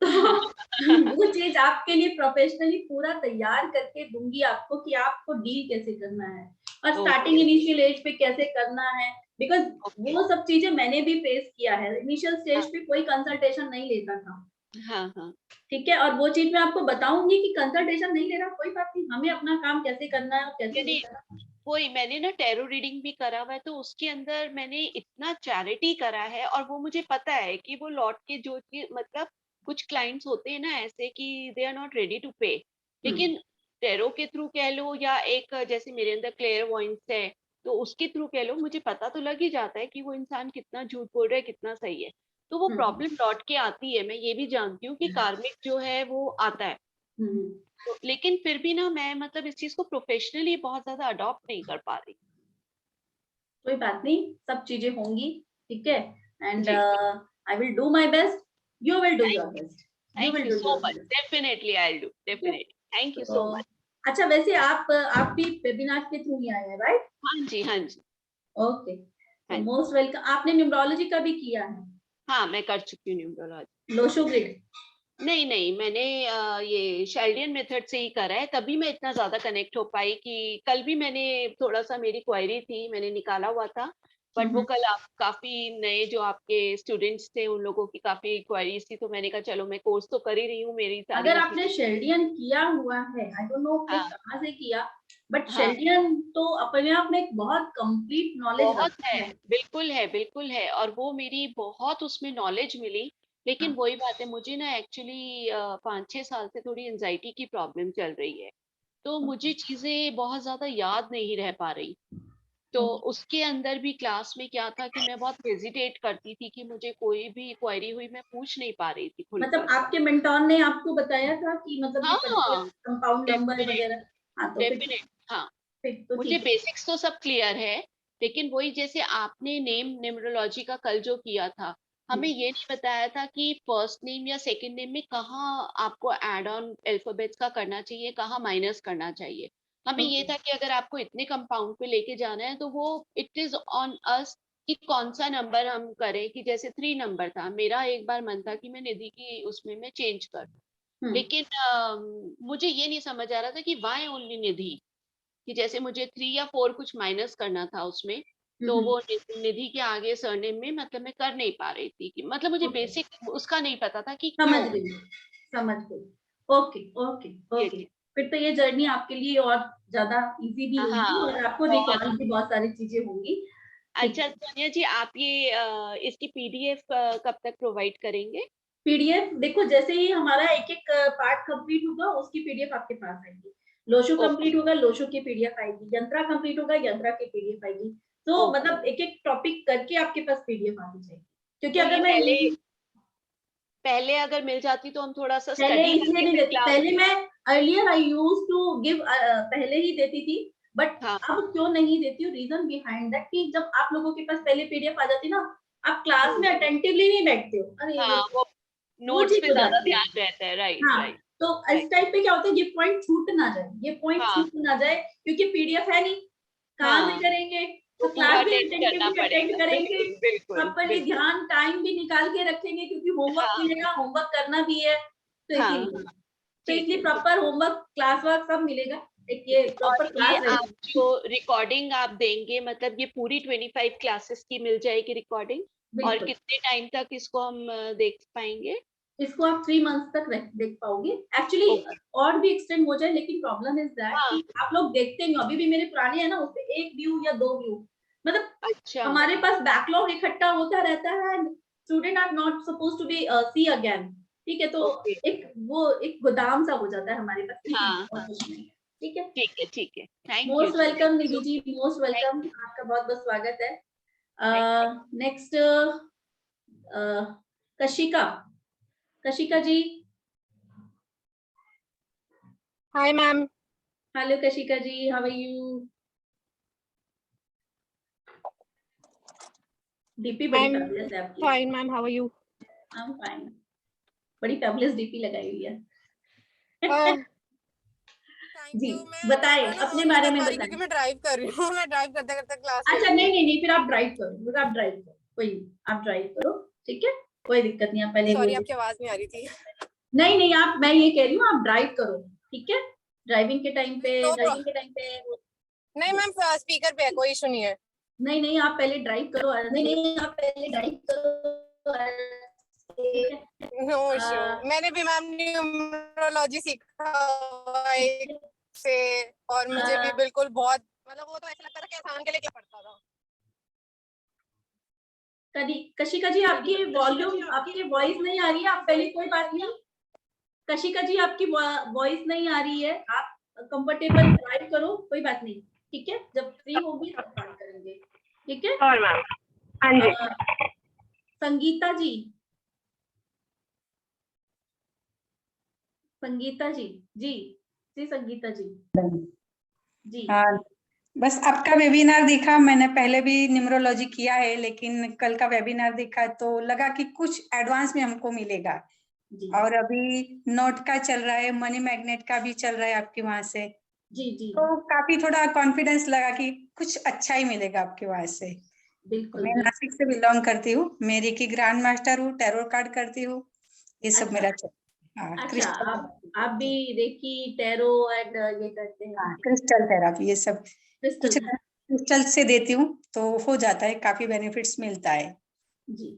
तो वो चीज आपके लिए प्रोफेशनली पूरा तैयार करके दूंगी आपको कि आपको डील कैसे करना है और स्टार्टिंग इनिशियल एज पे कैसे करना है, बिकॉज वो सब चीजें मैंने भी फेस किया है। इनिशियल स्टेज पे कोई कंसल्टेशन नहीं लेता था, हाँ हाँ ठीक है, और वो चीज मैं आपको बताऊंगी कि कंसल्टेशन नहीं ले रहा कोई बात नहीं, हमें अपना काम कैसे करना है और कैसे नहीं यानी करना है। वही मैंने ना टैरो रीडिंग भी करा हुआ है, तो उसके अंदर मैंने इतना चैरिटी करा है और वो मुझे पता है कि वो लौट के जो कि मतलब कुछ क्लाइंट्स होते हैं ना ऐसे कि they are not ready to pay, लेकिन टैरो के थ्रू कह लो या एक जैसे मेरे अंदर क्लेयरवॉयंस है तो उसके थ्रू कह लो, मुझे पता तो लग ही जाता है कि वो इंसान कितना झूठ बोल रहा है कितना सही है। तो वो प्रॉब्लम लौट के आती है, मैं ये भी जानती हूँ कि कार्मिक जो है वो आता है। तो लेकिन फिर भी ना मैं मतलब इस चीज को प्रोफेशनली बहुत ज्यादा अडॉप्ट नहीं कर पा रही। कोई बात नहीं, सब चीजें होंगी, ठीक है, एंड जी I will do my best, you will do your thank best, you thank will you do so your much, best. Definitely I will do, definitely thank you तो सो मच। अच्छा, वैसे आप भी वेबिनार के through ही आए हैं, right? हाँ जी हाँ जी ओके, तो हाँ जी। Most welcome. आपने न्यूमरोलॉजी का भी किया है? हाँ मैं कर चुकी हूँ न्यूमरोलॉजी। Lo Shu grid? नहीं नहीं मैंने ये शेल्डियन मेथड से ही करा है, तभी मैं इतना ज्यादा कनेक्ट हो पाई कि कल भी मैंने थोड़ा सा मेरी क्वेरी थी मैंने निकाला हुआ था, बट वो कल आप काफी नए जो आपके स्टूडेंट्स थे उन लोगों की काफी क्वेरीज थी, तो मैंने कहा चलो मैं कोर्स तो कर ही रही हूँ, मेरी अगर सारी आपने शेल्डियन किया हुआ है, आई डोंट नो कि हाँ कहाँ से किया, बट हाँ शेल्डियन तो अपने आप में एक बहुत कंप्लीट नॉलेज बहुत रखता है। है बिल्कुल है, और वो मेरी बहुत उसमें नॉलेज मिली। लेकिन हाँ, वही बात है, मुझे ना एक्चुअली 5-6 साल से थोड़ी एंजाइटी की प्रॉब्लम चल रही है, तो मुझे चीजें बहुत ज्यादा याद नहीं रह पा रही। तो ओके। उसके अंदर भी क्लास में क्या था कि मैं बहुत हेजिटेट करती थी कि मुझे कोई भी क्वेरी हुई मैं पूछ नहीं पा रही थी मतलब खुलकर। आपके मेंटोर ने आपको बताया था कि मतलब ये पर्टिकुलर हाँ कंपाउंड नंबर डेफिनेट वगैरह? हाँ, तो डेफिनेट हाँ, फिर तो मुझे ठीक है। बेसिक्स तो सब क्लियर है, लेकिन वही जैसे आपने नेम न्यूमरोलॉजी का कल जो किया था, हमें ये नहीं बताया था कि फर्स्ट नेम या सेकंड नेम में कहाँ आपको ऐड ऑन अल्फाबेट्स का करना चाहिए, कहाँ माइनस करना चाहिए। हमें ये ओके। था कि अगर आपको इतने कंपाउंड पे लेके जाना है तो वो इट इज ऑन अस कि कौन सा नंबर हम करें, कि जैसे 3 नंबर था मेरा, एक बार मन था कि मैं निधि की उसमें मैं चेंज कर, हम्म लेकिन मुझे ये नहीं समझ आ रहा था कि वाई ओनली निधि, कि जैसे मुझे 3 या 4 कुछ माइनस करना था उसमें, तो वो निधि के आगे सरनेम में मतलब मैं कर नहीं पा रही थी, कि मतलब मुझे ओके, बेसिक उसका नहीं पता था कि समझ क्यों। गई, समझ गई। ओके ओके ये ओके, चीज फिर तो ये जर्नी आपके लिए और ज्यादा इजी भी होगी हाँ और आपको बहुत। रिकॉल भी बहुत सारी चीजें होंगी। ठीक अच्छा है, सोनिया जी, आप ये इसकी पीडीएफ कब तक प्रोवाइड करेंगे? पीडीएफ देखो, जैसे ही हमारा एक एक पार्ट कंप्लीट होगा उसकी पीडीएफ आपके पास आएगी। लोशो ओके कंप्लीट होगा, लोशो की पीडीएफ आएगी। यंत्रा कंप्लीट होगा, यंत्रा की पीडीएफ आएगी। तो ओके। मतलब एक एक टॉपिक करके आपके पास पीडीएफ आनी चाहिए, क्योंकि तो अगर ये मैं पहले पहले अगर मिल जाती तो हम थोड़ा सा पहले स्टडी इसलिए करके नहीं फिर देती, क्लास। पहले मैं earlier I use to give, पहले ही देती थी, बट हाँ अब क्यों नहीं देती हूँ, रीजन बिहाइंड दैट कि जब आप लोगों के पास पहले पीडीएफ आ जाती ना, आप क्लास में अटेंटिवली नहीं बैठते हो, अरे हाँ वो नोट्स चीज पे हो ज्यादा जाती है। ध्यान रहता है, राइट हाँ, राइट तो इस राइट। टाइम पे क्या होता है, ये पॉइंट छूट ना जाए, ये पॉइंट हाँ छूट ना जाए, क्योंकि पीडीएफ है नहीं, कहाँ से हाँ करेंगे? वो तो पूरा क्लास भी अटेंड करना अटेंटिवली अटेंड पड़ेगा, करेंगे, बिल्कुल बिल्कुल प्रॉपरली बिल्कुल। ध्यान टाइम भी निकाल के रखेंगे, क्योंकि होमवर्क हाँ मिलेगा, होमवर्क करना भी है, तो हाँ इसीलिए, हाँ तो ठीक इसलिए है ठीक प्रॉपर होमवर्क क्लास वर्क सब मिलेगा, एक ठीक ये है। और प्रॉपर ये क्लास आप रहेगी। जो रिकॉर्डिंग आप देंगे, मतलब ये पूरी 25 क्लासेस की मिल जाएगी रिकॉर्डिंग, और बिल्कुल, कितने टाइम तक इसको हम देख पाएंगे? इसको आप 3 मंथ्स तक देख पाओगे एक्चुअली, ओके और भी एक्सटेंड हो जाए, लेकिन प्रॉब्लम इज दैट हाँ कि आप लोग देखते नहीं हो, अभी भी मेरे पुराने हैं ना, उसपे 1 व्यू या 2 व्यू, मतलब अच्छा हमारे पास बैकलॉग इकट्ठा होता रहता है, student are not suppose to be see again, ठीक है, तो ओके एक गोदाम सा हो जाता है हमारे पास, इसीलिए हाँ और हाँ कुछ नहीं है, ठीक है। ठीक है थैंक यू मोस्ट जी, वेलकम थैंक निधि यू जी, मोस्ट थैंक वेलकम, यू आपका बहुत बहुत स्वागत है। Thank you. Next Kashika, Kashika ji. Hi, ma'am. Hello Kashika ji, how are you? DP बड़ी I'm फैबुलस है आपकी। fine, ma'am. How are you? I am fine, बड़ी फैबुलस डीपी लगाई हुई है। Uh, थैंक जी यू। मैं बताएं, आपको ना अपने फोन नहीं बारे कर में पा रही बताएं। क्योंकि मैं ड्राइव कर रही हूँ। मैं ड्राइव करते करते क्लास अच्छा नहीं नहीं नहीं, फिर आप ड्राइव करो, फिर आप ड्राइव करो, कोई नहीं, आप ड्राइव करो, ठीक है, कोई दिक्कत नहीं, आप पहले सॉरी, वो आपकी आवाज नहीं आ रही थी। नहीं नहीं, आप, मैं ये कह रही हूँ आप ड्राइव करो, ठीक है, ड्राइविंग के टाइम पे, नो ड्राइविंग के टाइम पे नहीं मैम, स्पीकर पे है, कोई इशू नहीं है। नहीं नहीं, आप पहले ड्राइव करो, नहीं नहीं, आप पहले ड्राइव करो, नो इशू। मैंने भी मैम न्यूमरोलॉजी सीखा हुआ है से, और मुझे भी बिल्कुल बहुत मतलब वो तो ऐसा लगता था कि आसान के लिए क्या पढ़ता था। कशिका जी आपकी वॉल्यूम, आपकी वॉइस नहीं आ रही है, आप पहले, कोई बात नहीं, कशिका जी आपकी वॉइस नहीं आ रही है, आप कंफर्टेबल ड्राइव करो, कोई बात नहीं, ठीक है, जब फ्री होगी तब बात करेंगे, ठीक है। और मैम हाँ जी। संगीता जी, संगीता जी, जी जी संगीता जी, जी हाँ, बस आपका वेबिनार देखा, मैंने पहले भी न्यूमरोलॉजी किया है, लेकिन कल का वेबिनार देखा तो लगा कि कुछ एडवांस में हमको मिलेगा। जी और अभी नोट का चल रहा है, मनी मैग्नेट का भी चल रहा है आपके वहां से, जी जी तो काफी थोड़ा कॉन्फिडेंस लगा कि कुछ अच्छा ही मिलेगा आपके वहां से। बिल्कुल मैं बिल्कुल। नासिक से बिलोंग करती हूँ, मेरी की ग्रैंड मास्टर हूँ, टैरो कार्ड करती हूँ, ये सब अच्छा, मेरा हाँ, अच्छा क्रिस्टल आप भी रेकी, टैरो एंड ये करते हैं, हाँ, क्रिस्टल थेरापी ये सब कुछ क्रिस्टल, क्रिस्टल से देती हूँ, तो हो जाता है, काफी बेनिफिट्स मिलता है। जी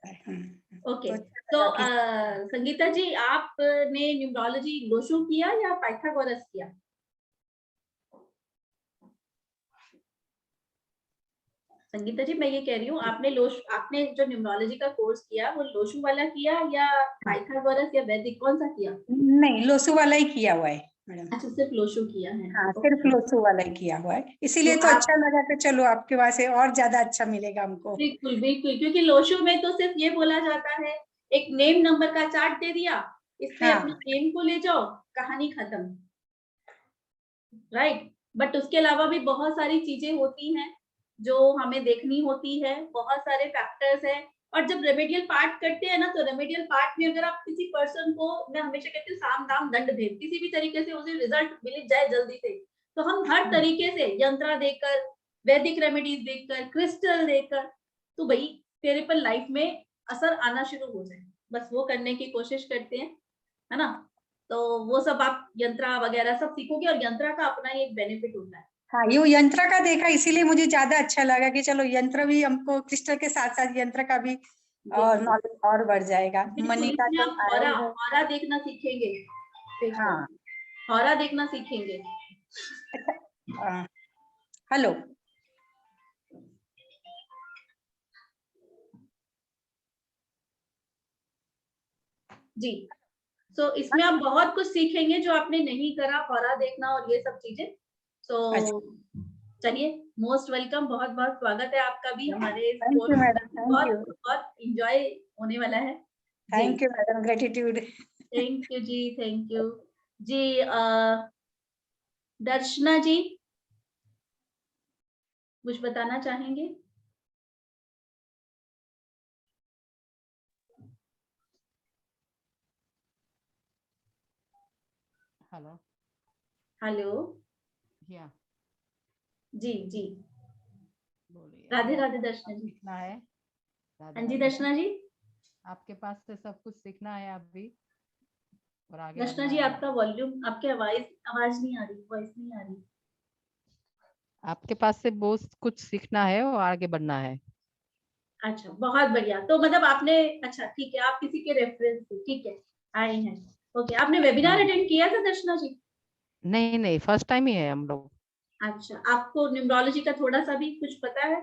तो ओके। अच्छा तो लगा कि संगीता जी, आपने न्यूमरोलॉजी लोशो किया या पाइथागोरस किया? संगीता जी मैं ये कह रही हूँ, आपने जो न्यूमरोलॉजी का कोर्स किया वो लोशो वाला किया या पाइथागोरस या वैदिक, कौन सा किया? नहीं, लोसू वाला ही किया हुआ है मैडम। अच्छा, सिर्फ लोशो किया है। हाँ, सिर्फ लोसू वाला ही किया हुआ है, इसीलिए तो आप अच्छा लगा कि चलो आपके वहां से और ज्यादा अच्छा मिलेगा हमको। बिल्कुल बिल्कुल, क्योंकि लोशो में तो सिर्फ ये बोला जाता है, एक नेम नंबर का चार्ट दे दिया, इससे हाँ अपने नेम को ले जाओ, कहानी खत्म, राइट। बट उसके अलावा भी बहुत सारी चीजें होती हैं जो हमें देखनी होती है, बहुत सारे फैक्टर्स हैं, और जब रेमेडियल पार्ट करते हैं ना, तो रेमेडियल पार्ट में अगर आप किसी पर्सन को, मैं हमेशा कहती हूँ साम दाम दंड भेद, किसी भी तरीके से उसे रिजल्ट मिल जाए जल्दी से, तो हम हर तरीके से यंत्रा देकर, वैदिक रेमेडीज देकर, क्रिस्टल देकर, तो भाई तेरे पर लाइफ में असर आना शुरू हो जाए, बस वो करने की कोशिश करते हैं, है ना। तो वो सब आप यंत्रा वगैरह सब सीखोगे, और यंत्रा का अपना ही एक बेनिफिट होता है। हाँ, ये यंत्र का देखा, इसीलिए मुझे ज्यादा अच्छा लगा कि चलो यंत्र भी हमको, क्रिस्टल के साथ साथ यंत्र का भी और बिल्कुल नॉलेज और बढ़ जाएगा। बिल्कुल, मनी का इसमें तो आप आया हौरा ही है। हौरा देखना सीखेंगे, हाँ हौरा देखना सीखेंगे। अच्छा, हेलो, जी, सो इसमें आप बहुत कुछ सीखेंगे जो आपने नहीं करा, हौरा देखना और ये सब चीजें। सो चलिए, मोस्ट वेलकम, बहुत बहुत स्वागत है आपका भी हमारे इस थैंक यू कोर्स मैडम, में, थैंक यू, बहुत एंजॉय होने वाला है। Thank you madam, gratitude. Thank you जी, थैंक यू जी। दर्शना जी कुछ बताना चाहेंगे? Hello. Hello, Yeah. जी जी, बोलिए। राधे अभी राधे आपको दर्शना क्या जी। सीखना है? राधे हाँ जी राधे। दर्शना जी। आपके पास से सब कुछ सीखना है अभी और आगे दर्शना बढ़ना जी, है। आपका वॉल्यूम, आपकी आवाज नहीं आ रही, वॉइस नहीं आ रही। आपके पास से बहुत कुछ सीखना है और आगे बढ़ना है। अच्छा, बहुत बढ़िया, तो मतलब आपने, अच्छा ठीक है, आप किसी के रेफरेंस से, ठीक है, आए हैं, ओके, आपने वेबिनार अटेंड किया था दर्शना जी? नहीं नहीं, फर्स्ट टाइम ही है हम लोग। अच्छा, आपको न्यूमरोलॉजी का थोड़ा सा भी कुछ पता है?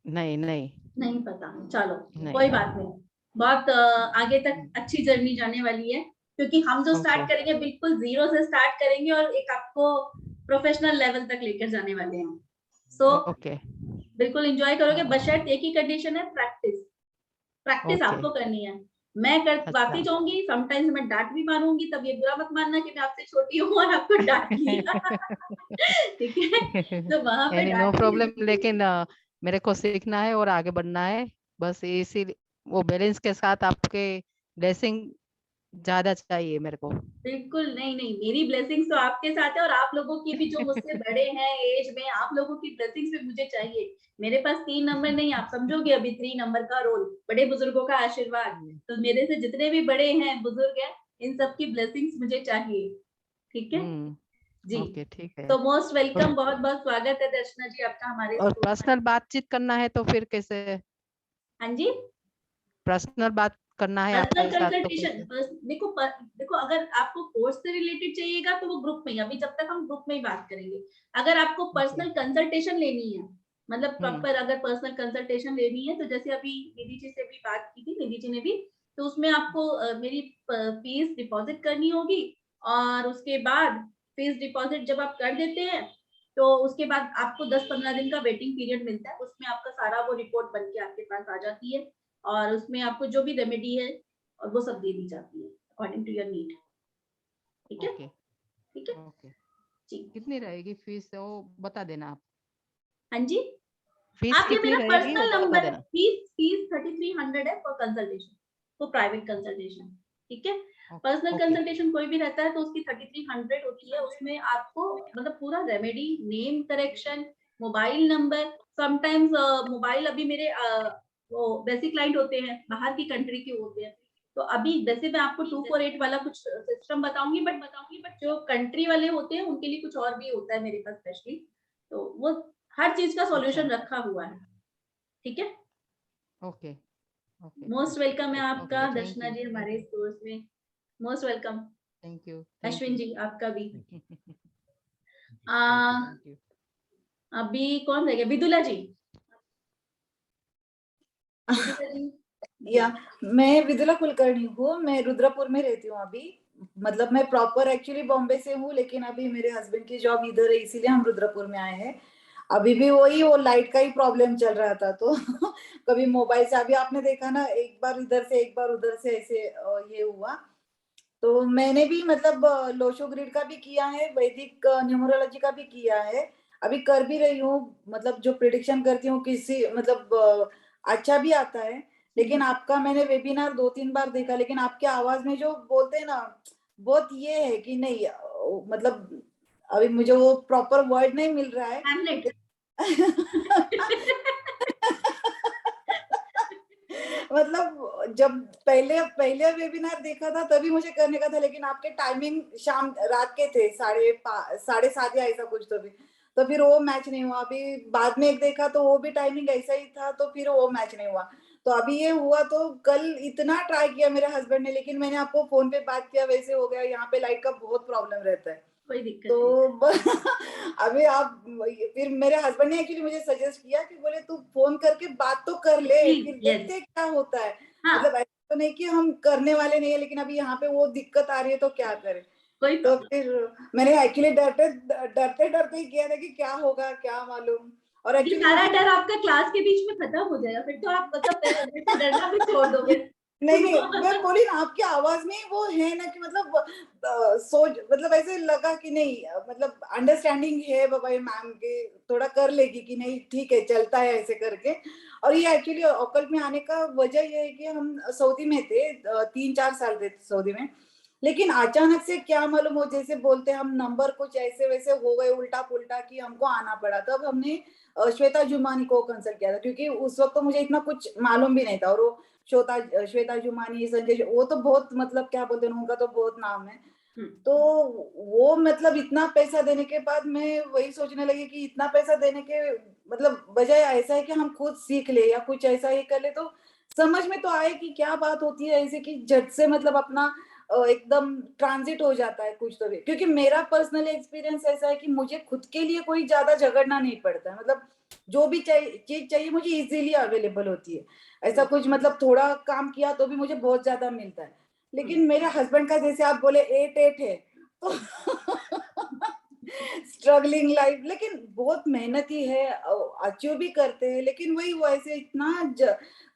नहीं नहीं नहीं पता, चलो नहीं। कोई बात नहीं, बहुत आगे तक अच्छी जर्नी जाने वाली है, क्योंकि हम जो स्टार्ट ओके करेंगे बिल्कुल जीरो से स्टार्ट करेंगे और एक आपको प्रोफेशनल लेवल तक लेकर जाने वाले हैं। सो ओके बिल्कुल एंजॉय करोगे, बशर्ते एक ही कंडीशन है, प्रैक्टिस, प्रैक्टिस ओके। आपको करनी है। मैं अच्छा। आती जाऊंगी, समटाइम्स मैं डांट भी मारूंगी, तब ये बुरा मत मानना कि मैं आपसे छोटी हूँ और आपको डांट लिया। ठीक है, तो वहां पे यानी नो डांट भी प्रॉब्लम, जरूरी है। लेकिन मेरे को सीखना है और आगे बढ़ना है, बस इसी वो बैलेंस के साथ आपके ब्लेसिंग ज्यादा चाहिए मेरे को। बिल्कुल नहीं नहीं, मेरी ब्लेसिंग्स तो आपके साथ है, और आप लोगों की भी जो मुझसे बड़े हैं एज में, आप लोगों की ब्लेसिंग्स भी मुझे चाहिए। मेरे पास 3 नंबर नहीं, आप समझोगे अभी 3 नंबर का रोल, बड़े बुजुर्गों का आशीर्वाद। तो मेरे से जितने भी बड़े हैं, बुजुर्ग हैं, इन सब की ब्लेसिंग्स मुझे चाहिए। ठीक है जी। ओके ठीक है। तो मोस्ट वेलकम, और, बहुत बहुत स्वागत है दर्शना जी आपका हमारे और स्कूल में। पर्सनल बातचीत करना है तो फिर कैसे? हाँ जी, पर्सनल बात करना है पर्सनल आपके साथ तो कंसल्टेशन। कैसे? देखो अगर आपको कोर्स से रिलेटेड चाहिएगा तो वो ग्रुप में ही, अभी जब तक हम ग्रुप में ही बात करेंगे। अगर आपको ओके। पर्सनल कंसल्टेशन लेनी है, मतलब हम्म। प्रॉपर अगर पर्सनल कंसल्टेशन लेनी है, तो जैसे अभी निधि जी से भी बात की थी, निधि जी ने भी, तो उसमें आपको मेरी फीस डिपॉजिट करनी होगी, और उसके बाद फीस डिपॉजिट जब आप कर देते हैं, तो उसके बाद आपको 10-15 दिन का वेटिंग पीरियड मिलता है। उसमें आपका सारा वो रिपोर्ट बन के आपके पास आ जाती है, और उसमें आपको जो भी रेमेडी है और वो सब दे दी जाती है अकॉर्डिंग टू योर नीड। ठीक है, ओके ठीक है ओके। जी। कितनी रहेगी फीस वो बता देना आप। हाँ जी, फीस आप ये कितनी मेरा रहेगी वो पर्सनल बता नंबर, देना। फीस 3300 है for consultation, for private consultation. ठीक है, पर्सनल ओके कंसल्टेशन कोई भी रहता है तो उसकी 3300 होती है। उसमें आपको मतलब पूरा remedy, name correction, mobile number, sometimes mobile, अभी मेरे वो वैसे क्लाइंट होते हैं बाहर की कंट्री के होते हैं, तो अभी वैसे मैं आपको 248 वाला कुछ सिस्टम बताऊंगी, बट जो कंट्री वाले होते हैं उनके लिए कुछ और भी होता है मेरे पास स्पेशली, तो वो हर चीज का अच्छा सॉल्यूशन रखा हुआ है। ठीक है, ओके ओके मोस्ट वेलकम है आपका ओके। थैंक दर्शना यू जी हमारे इस कोर्स में। Most welcome. Thank you Ashwin ji आपका भी। आ, थैंक यू। अभी कौन रह गया, विदुला जी। विदुला जी या मैं विदुला कुलकर्णी हूँ, मैं रुद्रपुर में रहती हूँ अभी। मतलब मैं प्रॉपर एक्चुअली बॉम्बे से हूँ, लेकिन अभी मेरे हस्बैंड की जॉब इधर है, इसीलिए हम रुद्रपुर में आए हैं। अभी भी वही वो लाइट का ही प्रॉब्लम चल रहा था, तो कभी मोबाइल से, अभी आपने देखा ना, एक बार इधर से एक बार उधर से ऐसे ये हुआ। तो मैंने भी मतलब लोशो ग्रिड का भी किया है, वैदिक न्यूमरोलॉजी का भी किया है, अभी कर भी रही हूँ। मतलब जो प्रिडिक्शन करती हूँ किसी मतलब अच्छा भी आता है। लेकिन आपका मैंने वेबिनार 2-3 बार देखा, लेकिन आपके आवाज में जो बोलते हैं ना, बहुत ये है कि नहीं, मतलब अभी मुझे वो प्रॉपर वर्ड नहीं मिल रहा है। हैमलेट। मतलब जब पहले पहले वेबिनार देखा था तभी मुझे करने का था, लेकिन आपके टाइमिंग शाम रात के थे, 7:30 या ऐसा कुछ, तो फिर वो मैच नहीं हुआ। अभी बाद में एक देखा तो वो भी टाइमिंग ऐसा ही था, तो फिर वो मैच नहीं हुआ। तो अभी ये हुआ, तो कल इतना ट्राई किया मेरे हस्बैंड ने, लेकिन मैंने आपको फोन पे बात किया वैसे हो गया। यहाँ पे लाइट का बहुत प्रॉब्लम रहता है, कोई दिक्कत तो अभी आप, फिर मेरे हस्बैंड ने एक्चुअली मुझे सजेस्ट किया कि बोले तू फोन करके बात तो कर ले, फिर देखते हैं क्या होता है। मतलब ऐसा तो नहीं कि हम करने वाले नहीं है, लेकिन अभी यहाँ पे वो दिक्कत आ रही है तो क्या करें। तो फिर मैंने एक्चुअली डरते डरते डरते ही किया था कि क्या होगा क्या मालूम। और ये एक्चुअली सारा डर आपका क्लास के बीच में खत्म हो जाएगा, फिर तो आप मतलब डरना भी छोड़ दोगे। नहीं नहीं, मैं बोली ना, आपकी आवाज में वो है ना कि मतलब सोच, मतलब ऐसे लगा कि नहीं, मतलब अंडरस्टैंडिंग है बाबा मैम के, थोड़ा कर लेगी कि नहीं, ठीक है चलता है ऐसे करके। और ये एक्चुअली ऑकल्ट में आने का वजह ये है कि हम सऊदी में थे, 3-4 साल थे सऊदी में, लेकिन अचानक से क्या मालूम हो, जैसे बोलते हम नंबर कुछ ऐसे वैसे हो गए उल्टा पुल्टा कि हमको आना पड़ा। तब हमने श्वेता जुमानी को कंसल्ट किया था, क्योंकि उस वक्त तो मुझे इतना कुछ मालूम भी नहीं था। और वो श्वेता जुमानी, संजय, वो तो बहुत मतलब क्या बोलते हैं, उनका तो बहुत नाम है। तो वो मतलब इतना पैसा देने के बाद मैं वही सोचने लगी कि इतना पैसा देने के मतलब बजाय ऐसा है कि हम खुद सीख ले या कुछ ऐसा ही कर ले, तो समझ में तो आए कि क्या बात होती है, ऐसे कि झट से मतलब अपना एकदम ट्रांजिट हो जाता है कुछ तो भी। क्योंकि मेरा पर्सनल एक्सपीरियंस ऐसा है कि मुझे खुद के लिए कोई ज्यादा झगड़ना नहीं पड़ता है, मतलब जो भी चीज चाहिए मुझे इजीली अवेलेबल होती है। ऐसा कुछ मतलब थोड़ा काम किया तो भी मुझे बहुत ज्यादा मिलता है। लेकिन मेरे हस्बैंड का जैसे आप बोले 8-8 है, तो स्ट्रगलिंग लाइफ, लेकिन बहुत मेहनती है, अचीव भी करते हैं। लेकिन वही वो ऐसे इतना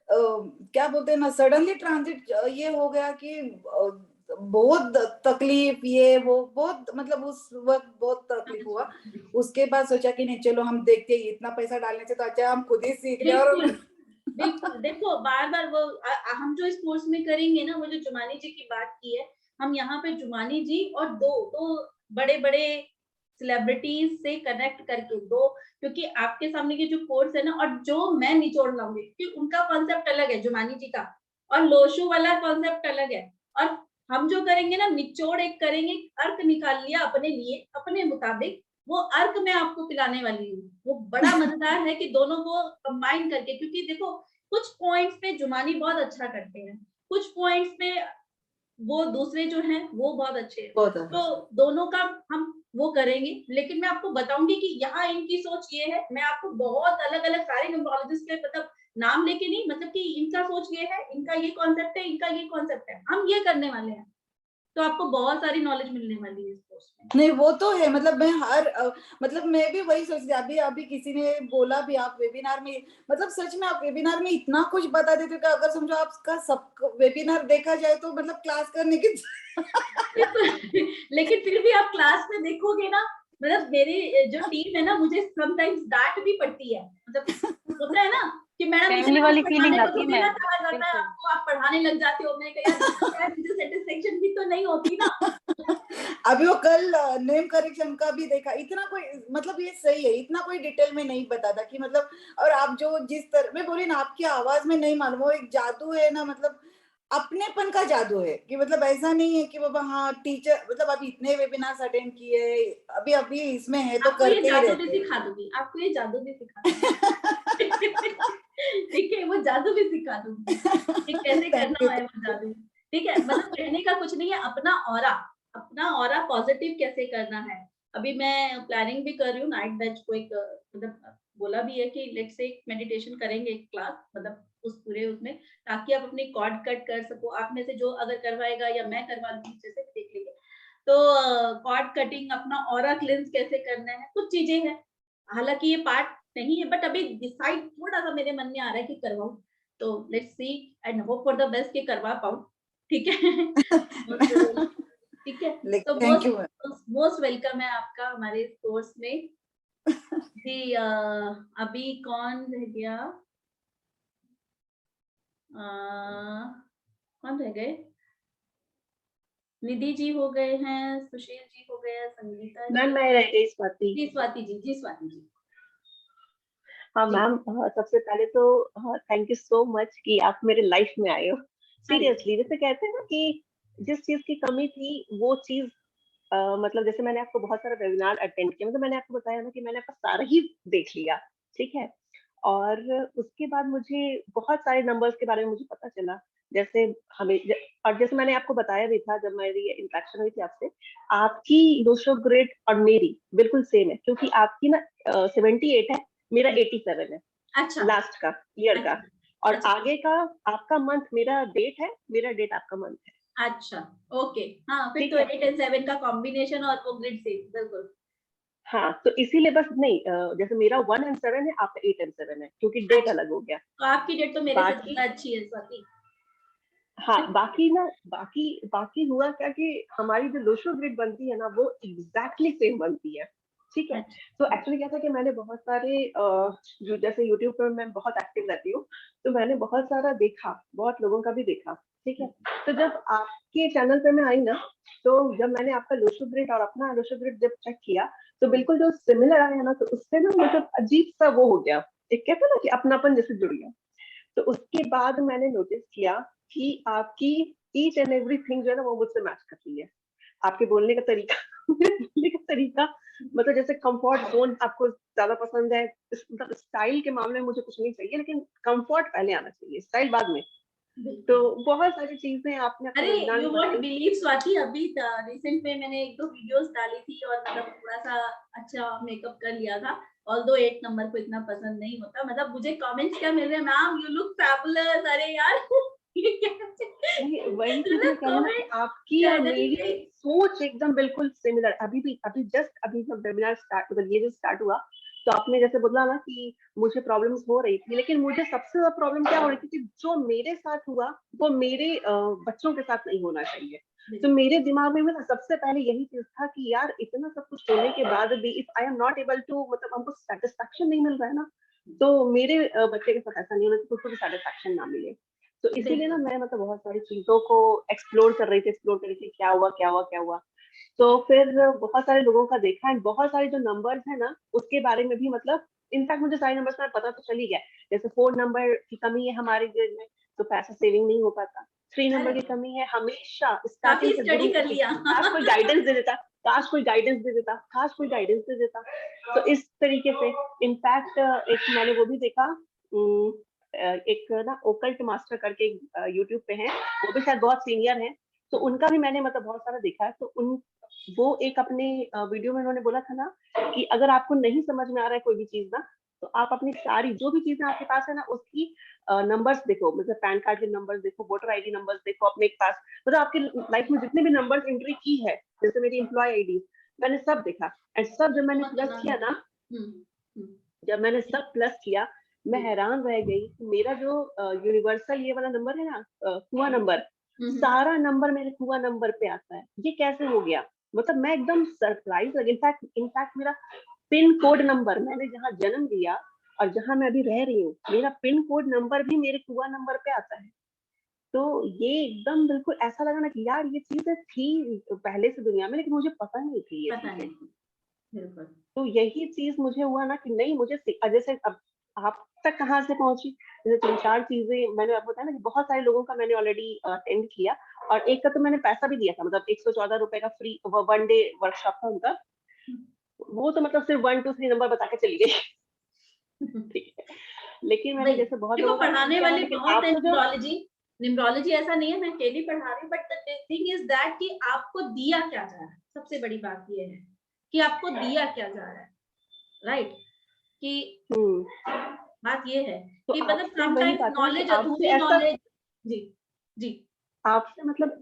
क्या बोलते हैं ना, सडनली ट्रांजिट ये हो गया कि बहुत तकलीफ, ये वो बहुत मतलब उस वक्त बहुत तकलीफ हुआ। उसके बाद सोचा कि नहीं चलो हम देखते हैं, इतना पैसा डालने से तो अच्छा हम खुद ही सीख ले। और बिल्कुल, देखो बार बार वो हम जो इस कोर्स में करेंगे ना, वो जो जुमानी जी की बात की है, हम यहाँ पे जुमानी जी और दो बड़े बड़े सेलिब्रिटीज से कनेक्ट करके दो, क्योंकि आपके सामने के जो कोर्स है ना, और जो मैं निचोड़ लाऊंगी, क्योंकि उनका कॉन्सेप्ट अलग है जुमानी जी का, और लोशू वाला कॉन्सेप्ट अलग है, और हम जो करेंगे ना, निचोड़ एक करेंगे, अर्क निकाल लिया अपने लिए, अपने मुताबिक, वो अर्क मैं आपको पिलाने वाली हूँ। वो बड़ा मजेदार है कि दोनों को कंबाइन करके, क्योंकि देखो कुछ पॉइंट्स पे जुमानी बहुत अच्छा करते हैं, कुछ पॉइंट्स पे वो दूसरे जो हैं वो बहुत अच्छे हैं। बहुत अच्छा। तो दोनों का हम वो करेंगे, लेकिन मैं आपको बताऊंगी कि यहाँ इनकी सोच ये है, मैं आपको बहुत अलग अलग सारे न्यूमरोलॉजिस्ट के मतलब नाम लेके नहीं, मतलब कि इनका सोच ये है, इनका ये कॉन्सेप्ट है, इनका ये कॉन्सेप्ट है, हम ये करने वाले हैं। तो आपको बहुत सारी नॉलेज मिलने वाली है इस कोर्स में। नहीं वो तो है, मतलब मैं मतलब मैं भी वही सोच रही, अभी अभी किसी ने बोला भी आप वेबिनार में, मतलब सच में आप वेबिनार में इतना कुछ बता देते हो कि अगर समझो आपका सब वेबिनार देखा जाए तो मतलब क्लास करने की लेकिन फिर भी आप क्लास में देखोगे ना, मतलब मेरी जो टीम है ना, मुझे समटाइम्स डांट भी पड़ती है, मतलब होता है ना कि मैडम फैमिली वाली फीलिंग पढ़ाने को आती है थोड़ी ना मैम, कहा जाता है बिल्कुल। आपको, आप पढ़ाने लग जाते हो। मैं कहा यार मुझे सेटिस्फेक्शन भी तो नहीं होती ना। अभी वो कल नेम करेक्शन का भी देखा, इतना कोई मतलब ये सही है, इतना कोई डिटेल में नहीं बताता कि मतलब, और आप जो जिस तरह मैं बोली ना, आपकी आवाज में नहीं मालूम, वो एक जादू है ना, मतलब अपनेपन का जादू है कि मतलब ऐसा नहीं है कि बाबा हाँ टीचर, मतलब अभी इतने वेबिनार्स अटेंड किए, अभी अभी इसमें है तो आपको ये करते ही जादू भी रहते हैं। सिखा दूंगी, आपको ये जादू भी सिखा दूंगी। ठीक है, वो जादू भी सिखा दूंगी कि कैसे थैंक यू। करना है वो जादू। ठीक है, मतलब कहने का कुछ नहीं है, अपना ऑरा पॉजिटिव कैसे करना है। अभी मैं प्लानिंग भी कर रही हूँ नाइट बैच को, एक मतलब बोला भी है कि लेट्स से मेडिटेशन करेंगे एक क्लास, मतलब उस पूरे उसमें, ताकि आप अपनी कॉर्ड कट कर सको। आप में से जो अगर करवाएगा या मैं करवा लूंगी, जैसे भी देख लेंगे। तो कॉर्ड कटिंग, अपना ऑरा क्लेंस कैसे करना है, कुछ चीजें हैं। हालांकि ये पार्ट नहीं है, बट अभी डिसाइड थोड़ा सा मेरे मन में आ रहा है कि करवाऊं। तो let's see and hope for the best कि करवा पाऊं। ठीक है। ठीक है, तो थैंक यू। मोस्ट वेलकम है आपका हमारे इस कोर्स में। जी अभी कौन रह गया? कौन रह गए? निधि जी हो गए हैं, सुशील जी हो गए हैं, संगीता जी, मैम मैं रह गई स्वाति। जी स्वाति जी, जी स्वाति जी। हाँ जी। मैम, सबसे पहले तो थैंक यू सो मच कि आप मेरे लाइफ में आए हो। सीरियसली, जैसे कहते हैं ना कि जिस चीज की कमी थी वो चीज, मतलब जैसे मैंने आपको बहुत सारा वेबिनार अटेंड किया, मतलब मैंने आपको बताया ना कि मैंने आपका सारा ही देख लिया, ठीक है। और उसके बाद मुझे बहुत सारे नंबर्स के बारे में मुझे पता चला, जैसे और जैसे मैंने आपको बताया भी था जब मेरी इंटरेक्शन हुई थी आपसे, आपकी लोशो ग्रेड और मेरी बिल्कुल सेम है, क्योंकि आपकी ना 78 है, मेरा 87 है। अच्छा। लास्ट का ईयर का, और अच्छा। आगे का आपका मंथ मेरा डेट है, मेरा डेट आपका मंथ है। अच्छा, ओके। हाँ, फिर ठीक तो है। 8 and 7 का कॉम्बिनेशन और वो ग्रिड सेम, बिल्कुल। हाँ, तो इसीलिए बस नहीं, जैसे मेरा 1 and 7 है, आपका 8 and 7 है, क्योंकि डेट अच्छा, अलग हो गया। तो आपकी डेट तो मेरे से बाकी ज्यादा अच्छी है स्वाति। हाँ, बाकी हुआ क्या कि हमारी जो लोशो ग्रिड बनती है ना, वो एग्जैक्टली सेम बनती है, ठीक है। तो एक्चुअली क्या था कि मैंने बहुत सारे जो जैसे यूट्यूब पर मैं बहुत एक्टिव रहती हूँ, तो मैंने बहुत सारा देखा, बहुत लोगों का भी देखा, ठीक है। तो जब आपके चैनल पे मैं आई ना, तो जब मैंने आपका लोशो ग्रिड और अपना लोशो ग्रिड जब चेक किया, तो बिल्कुल जो सिमिलर आया ना, तो उससे ना मतलब अजीब सा वो हो गया, एक कहते हैं ना कि अपनापन जैसे जुड़ गया। तो उसके बाद मैंने नोटिस किया कि आपकी ईच एंड एवरीथिंग जो है ना, वो मुझसे मैच कर रही है। आपके बोलने का तरीका बोलने का तरीका, मतलब जैसे कंफर्ट जोन आपको ज्यादा पसंद है, मतलब स्टाइल के मामले में मुझे कुछ नहीं चाहिए, लेकिन कंफर्ट पहले आना चाहिए, स्टाइल बाद में। तो बहुत सारी चीजें आपने अपने अरे वेबिनार यू में वोंट बताई। बिलीव स्वाति, अभी रिसेंट में मैंने 1-2 वीडियोस डाली थी और मतलब थोड़ा सा अच्छा मेकअप कर लिया था, ऑल्दो 8 नंबर को इतना पसंद नहीं होता। मतलब मुझे कमेंट्स क्या मिल रहे हैं, मैम यू लुक फैबुलस। अरे यार ये क्या नहीं, वही चीज मैं कह रही हूँ ना कि आपकी और मेरी सोच एकदम बिल्कुल सिमिलर। अभी जब वेबिनार स्टार्ट, मतलब ये जो स्टार्ट हुआ, तो आपने जैसे बोला ना कि मुझे प्रॉब्लम्स हो रही थी, लेकिन मुझे सबसे ज्यादा प्रॉब्लम क्या हो रही थी कि जो मेरे साथ हुआ वो मेरे बच्चों के साथ नहीं होना चाहिए। तो मेरे दिमाग में ना सबसे पहले यही चीज था कि यार इतना सब कुछ होने के बाद भी if I am not able to, मतलब हमको सेटिस्फेक्शन नहीं मिल रहा है ना, तो मेरे बच्चे के साथ ऐसा नहीं होना चाहिए, उसको भी सेटिस्फैक्शन ना मिले। तो इसीलिए ना मैं मतलब बहुत सारी चीजों को एक्सप्लोर कर रही थी, क्या हुआ। तो फिर बहुत सारे लोगों का देखा एंड बहुत सारे जो नंबर्स है ना उसके बारे में भी मतलब इनफैक्ट मुझे सारे नंबर्स का पता तो चल ही गया। जैसे 4 नंबर की कमी है हमारे ग्रिड में, तो पैसा सेविंग नहीं हो पाता। 3 नंबर की कमी है, हमेशा काफी स्टार्टिंग से स्टडी कर लिया। काश कोई गाइडेंस दे देता, तो इस तरीके से इनफैक्ट एक मैंने वो भी देखा, एक ना ओकल्ट मास्टर करके यूट्यूब पे है, वो भी शायद बहुत सीनियर है, तो उनका भी मैंने मतलब बहुत सारा देखा है। तो वो एक अपने वीडियो में उन्होंने बोला था ना कि अगर आपको नहीं समझ में आ रहा है कोई भी चीज ना, तो आप अपनी सारी जो भी चीजें आपके पास है ना उसकी नंबर्स देखो, मतलब पैन कार्ड के नंबर्स देखो, वोटर आईडी नंबर्स देखो अपने पास, मतलब आपके लाइफ में जितने भी नंबर्स एंट्री की है, जैसे मेरी एम्प्लॉय आईडी मैंने सब देखा एंड सब जब मैंने प्लस किया ना, जब मैंने सब प्लस किया, मैं हैरान रह गई। मेरा जो यूनिवर्सल ये वाला नंबर है ना, कुआं नंबर, सारा नंबर मेरे कुआं नंबर पे आता है। ये कैसे हो गया? मतलब मैं एकदम सरप्राइज लगी। इनफैक्ट मेरा पिन कोड नंबर, मैंने जहाँ जन्म लिया और जहाँ मैं अभी रह रही हूँ, मेरा पिन कोड नंबर भी मेरे कुआं नंबर पे आता है। तो ये एकदम बिल्कुल ऐसा लगा ना कि यार ये चीजें थी पहले से दुनिया में, लेकिन मुझे पता नहीं थी ये चीजें। तो यही चीज मुझे हुआ ना कि नहीं, मुझे जैसे अब आप तक कहाँ से पहुंची, जैसे 3-4 चीजें मैंने आपको बताया ना कि बहुत सारे लोगों का मैंने ऑलरेडी अटेंड किया, और एक का तो मैंने पैसा भी दिया था, मतलब 114 रुपए का फ्री 1 डे वर्कशॉप था उनका। वो तो मतलब सिर्फ 1 2 3 नंबर बता के चली गई। ठीक है, लेकिन मैंने जैसे बहुत लोगों को पढ़ाने वाले बहुत है न्यूमरोलॉजी। न्यूमरोलॉजी ऐसा नहीं है मैं अकेली पढ़ा रही हूँ, but the thing is that कि आपको दिया क्या जा रहा है। सबसे बड़ी बात ये है कि आपको दिया क्या जा रहा है, राइट? कि बात ये है तो कि मतलब आपसे वही समटाइम्स बात है कि नॉलेज, आपसे अधूरी ऐसा नॉलेज। जी जी, आपसे मतलब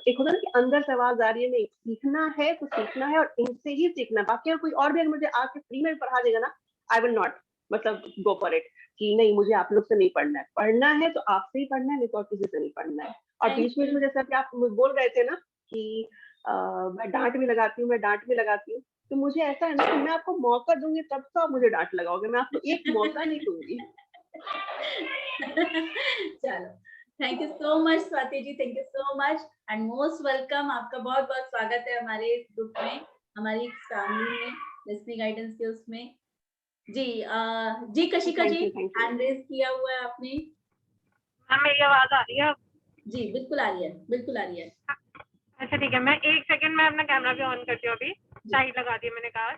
एक होता है ना कि अंदर से आवाज आ रही है, नहीं सीखना है तो सीखना है और इनसे ही सीखना। बाकी अगर कोई और भी अगर मुझे आके फ्री में पढ़ा देगा ना, आई विल नॉट मतलब गो फॉर इट, कि नहीं मुझे आप लोग से नहीं पढ़ना है। पढ़ना है तो आपसे ही पढ़ना है, नहीं तो और किसी से नहीं पढ़ना है। और बीच बीच में जैसा कि आप बोल रहे थे ना कि मैं डांट भी लगाती हूँ, तो मुझे ऐसा है ना कि मैं आपको मौका दूंगी तब तो आप मुझे डांट लगाओगे, मैं आपको एक मौका नहीं दूंगी। चलो, thank you so much Swati ji, thank you so much and most welcome. आपका बहुत बहुत स्वागत है हमारे ग्रुप में, हमारी फैमिली में, लिसनिंग गाइडेंस के उसमें। जी जी कशिका जी, हैंड रेज किया हुआ है आपने। मैम मेरी आवाज आ रही है? जी बिल्कुल आ रही है, बिल्कुल आ रही है। अच्छा ठीक है, मैं 1 सेकंड में अपना कैमरा भी ऑन करती हूँ। अभी साइड लगा दी मैंने कहा।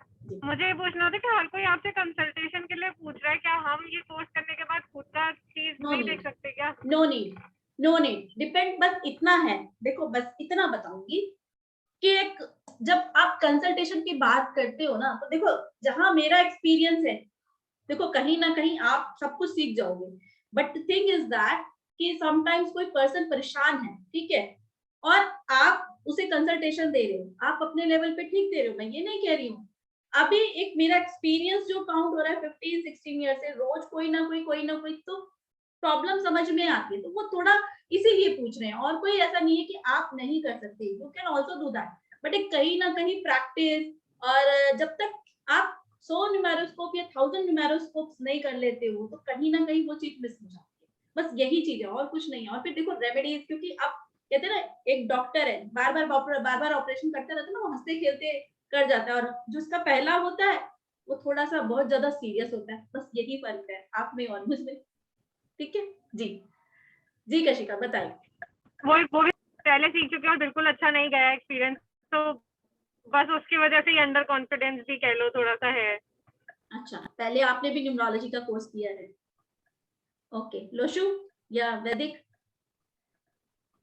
मुझे ये पूछना था कि हर कोई आपसे कंसल्टेशन के लिए पूछ रहा है, क्या हम ये कोर्स करने के बाद खुद का चीज नहीं देख सकते क्या? No need, depend. बस इतना है, देखो बस इतना बताऊंगी कि एक जब आप कंसल्टेशन की बात करते हो ना, तो देखो जहां मेरा एक्सपीरियंस है, देखो कहीं ना कहीं आप सब कुछ सीख जाओगे, but the thing is that कि समटाइम्स कोई पर्सन परेशान है, ठीक है, और आप उसे कंसल्टेशन दे रहे हो, आप अपने लेवल पे ठीक दे रहे हो, मैं ये नहीं कह रही हूँ। अभी एक मेरा एक्सपीरियंस जो काउंट हो रहा है 15-16 ईयर से, रोज कोई ना कोई तो प्रॉब्लम समझ में आती है, तो वो थोड़ा इसीलिए पूछ रहे हैं, और कोई ऐसा नहीं है कि आप नहीं कर सकते, you can also do that, but एक कहीं ना कहीं प्रैक्टिस, और जब तक आप 100 न्यूमेरोस्कोप या 1000 न्यूमेरोस्कोप नहीं कर लेते हो, तो कहीं ना कहीं वो चीज मिस हो जाती है। बस यही चीज है और कुछ नहीं है। और फिर देखो रेमेडीज, क्योंकि आप कहते हैं ना एक डॉक्टर है, बार बार ऑपरेशन करते रहते हैं ना, वो हंसते खेलते कर जाता है, और जो उसका पहला होता है वो थोड़ा सा बहुत ज्यादा सीरियस होता है। बस यही फर्क है आप में और मुझ में, ठीक है जी। जी कशिका बताइए। वो भी पहले सीख चुके और बिल्कुल अच्छा नहीं गया एक्सपीरियंस, तो बस उसकी वजह से ही अंडर कॉन्फिडेंस भी कह लो थोड़ा सा है। अच्छा, पहले आपने भी न्यूमरोलॉजी का कोर्स किया है? ओके, लोशु या वैदिक?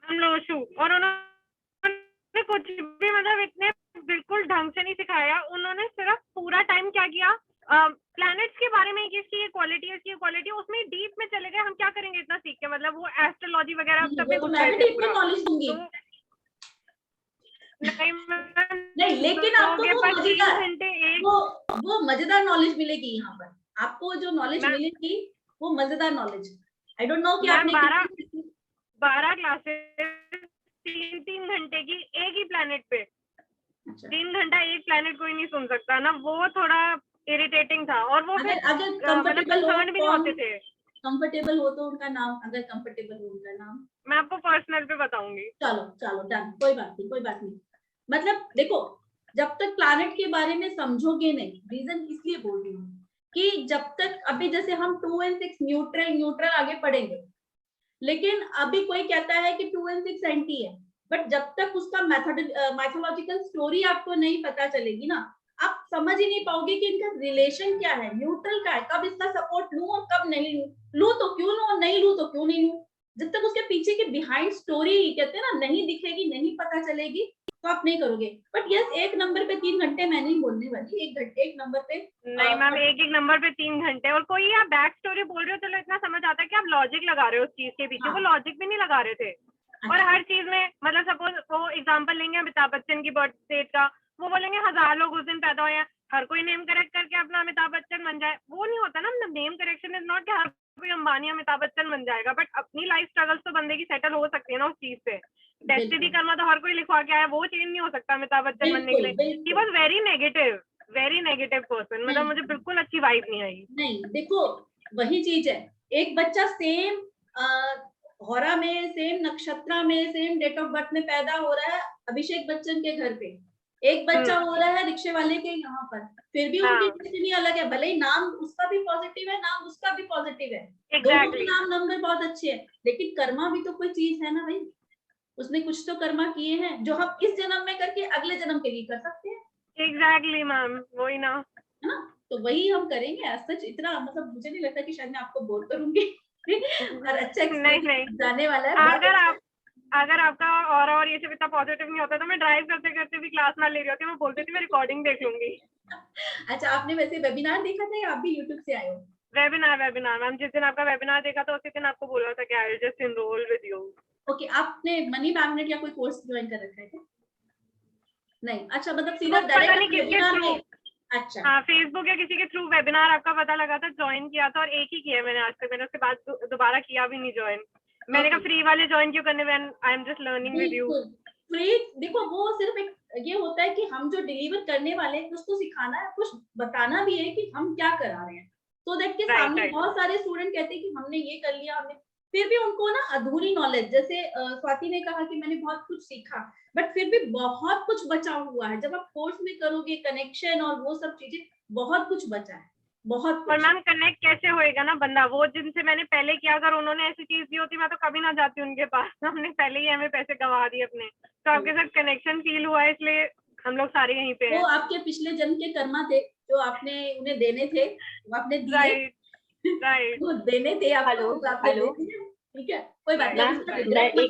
लोशु, और उन्होंने कुछ भी मतलब इतने बिल्कुल ढंग से नहीं सिखाया। उन्होंने सिर्फ पूरा टाइम क्या किया, प्लैनेट्स के बारे में, इसकी ये क्वालिटी है, इसकी ये क्वालिटी, उसमें डीप में चले गए। हम क्या करेंगे इतना सीख के, मतलब वो एस्ट्रोलॉजी वगैरह सब में घुस गए थे पूरा। नॉलेज दूंगी नहीं, लेकिन आपको वो मजेदार नॉलेज मिलेगी यहाँ पर। आपको जो नॉलेज मिलेगी वो मजेदार नॉलेज। आई डोंट नो कि आपने 12 क्लासेस 3 घंटे की एक ही प्लैनेट पे। 3 घंटा एक प्लैनेट कोई नहीं सुन सकता ना, वो थोड़ा इरिटेटिंग था और वो फिर अगर अगर मतलब कंफर्टेबल हो कंसर्न भी नहीं होते थे। कंफर्टेबल हो तो उनका नाम, अगर कंफर्टेबल हो उनका नाम। मैं आपको पर्सनल पे बताऊंगी। चलो चलो डन, कोई बात नहीं, कोई बात नहीं। मतलब देखो, जब तक प्लैनेट के बारे में समझोगे नहीं, रीजन इसलिए बोल रही हूँ कि जब तक अभी जैसे हम 2 and 6 न्यूट्रल न्यूट्रल आगे पढ़ेंगे, लेकिन अभी कोई कहता है कि 2 and 6 एंटी है, बट जब तक उसका मैथोलॉजिकल स्टोरी आपको नहीं पता चलेगी ना, आप समझ ही नहीं पाओगे कि इनका रिलेशन क्या है, न्यूट्रल का है, कब इसका सपोर्ट लूं और कब नहीं लूं, लूं तो क्यों लूं और नहीं लूं तो क्यों नहीं लूं। जब तक उसके पीछे की बिहाइंड स्टोरी कहते हैं ना नहीं दिखेगी, नहीं पता चलेगी, तो आप नहीं करोगे। बट यस, एक नंबर पे 3 घंटे मैं नहीं बोलने वाली, एक नंबर पे नहीं मैम, एक नंबर पे 3 घंटे। और कोई आप बैक स्टोरी बोल रहे हो, चलो इतना समझ आता है कि आप लॉजिक लगा रहे हो उस चीज के पीछे, वो लॉजिक भी नहीं लगा रहे थे। और हर चीज में मतलब सपोज वो एग्जांपल लेंगे अमिताभ बच्चन की बर्थ डेट का, वो बोलेंगे 1000 लोग उस दिन पैदा हुए हैं, हर कोई नेम करेक्ट करके अपना अमिताभ बच्चन बन जाए। वो नहीं होता ना, नेम करेक्शन इज नॉट कि हर कोई अंबानी अमिताभ बच्चन बन जाएगा, बट अपनी लाइफ स्ट्रगल्स तो बंदे की सेटल हो सकती है ना उस चीज से। डेस्टिनी कर्मा तो हर कोई लिखवा के आया, वो चेंज नहीं हो सकता अमिताभ बच्चन बनने के लिए। He was very negative person, मतलब मुझे बिल्कुल अच्छी वाइब नहीं आई। नहीं देखो, वही चीज है, एक बच्चा सेम होरा में, सेम नक्षत्र में, सेम डेट ऑफ बर्थ में पैदा हो रहा है अभिषेक बच्चन के घर पे, एक बच्चा हो रहा है रिक्शे वाले के यहाँ पर, फिर भी उनकी डेस्टिनी अलग है। भले ही नाम उसका भी पॉजिटिव है, नाम उसका भी पॉजिटिव है, दोनों के नाम नंबर बहुत अच्छे हैं, लेकिन कर्मा भी तो कोई चीज है ना भाई, उसने कुछ तो कर्मा किए हैं जो हम इस जन्म में करके अगले जन्म के लिए कर सकते हैं। एग्जैक्टली मैम, वही ना, है ना, तो वही हम करेंगे। सच इतना मतलब मुझे नहीं लगता कि शायद मैं आपको बोर करूंगी और अच्छा नहीं जाने वाला है। अगर आपका और ये सब इतना पॉजिटिव नहीं होता तो मैं ड्राइव करते करते भी क्लास ना ले रही होती, मैं बोलती थी मैं रिकॉर्डिंग देख लूंगी। अच्छा, आपने वैसे वेबिनार देखा था या आप भी यूट्यूब से आए हो? वेबिनार मैम, जिस दिन आपका वेबिनार देखा था उसी दिन आपको बोला था कि I will just enrol with you. Okay, आपने मनी मैग्नेट या कोई कोर्स ज्वाइन कर रखा है क्या? नहीं, अच्छा, मतलब सीधा डायरेक्ट वेबिनार में। अच्छा, हाँ, फेसबुक या किसी के थ्रू वेबिनार आपका पता लगा था, ज्वाइन किया था, और एक ही किया मैंने आज तक, मैंने उसके बाद दोबारा किया भी नहीं ज्वाइन। मैंने कहा फ्री वाले ज्वाइन क्यों करने, when I am just learning with you. Free देखो, वो सिर्फ एक ये होता है कि हम जो डिलीवर करने वाले हैं उसको सिखाना है, कुछ बताना भी है कि हम क्या करा रहे हैं, तो दैट के सामने बहुत सारे स्टूडेंट कहते हैं कि हमने ये कर लिया, हमने फिर भी उनको ना अधूरी नॉलेज, जैसे स्वाति ने कहा कि मैंने बहुत कुछ सीखा, बट फिर भी बहुत कुछ बचा हुआ है। जब आप कोर्स में करोगे कनेक्शन और वो सब चीजें, बहुत कुछ बचा है, बहुत कुछ। और मैम कनेक्ट कैसे होएगा ना बंदा, वो जिनसे मैंने पहले किया, अगर उन्होंने ऐसी चीज दी होती मैं तो कभी ना जाती उनके पास, हमने पहले ही हमें पैसे गंवा दिए अपने, तो आपके साथ कनेक्शन फील हुआ है, इसलिए हम लोग सारे यहीं पे हैं। वो आपके पिछले जन्म के कर्मा थे जो आपने उन्हें देने थे, वो आपने दिए। राइट वो देने थे आपको, हेलो, ठीक है, कोई बात नहीं,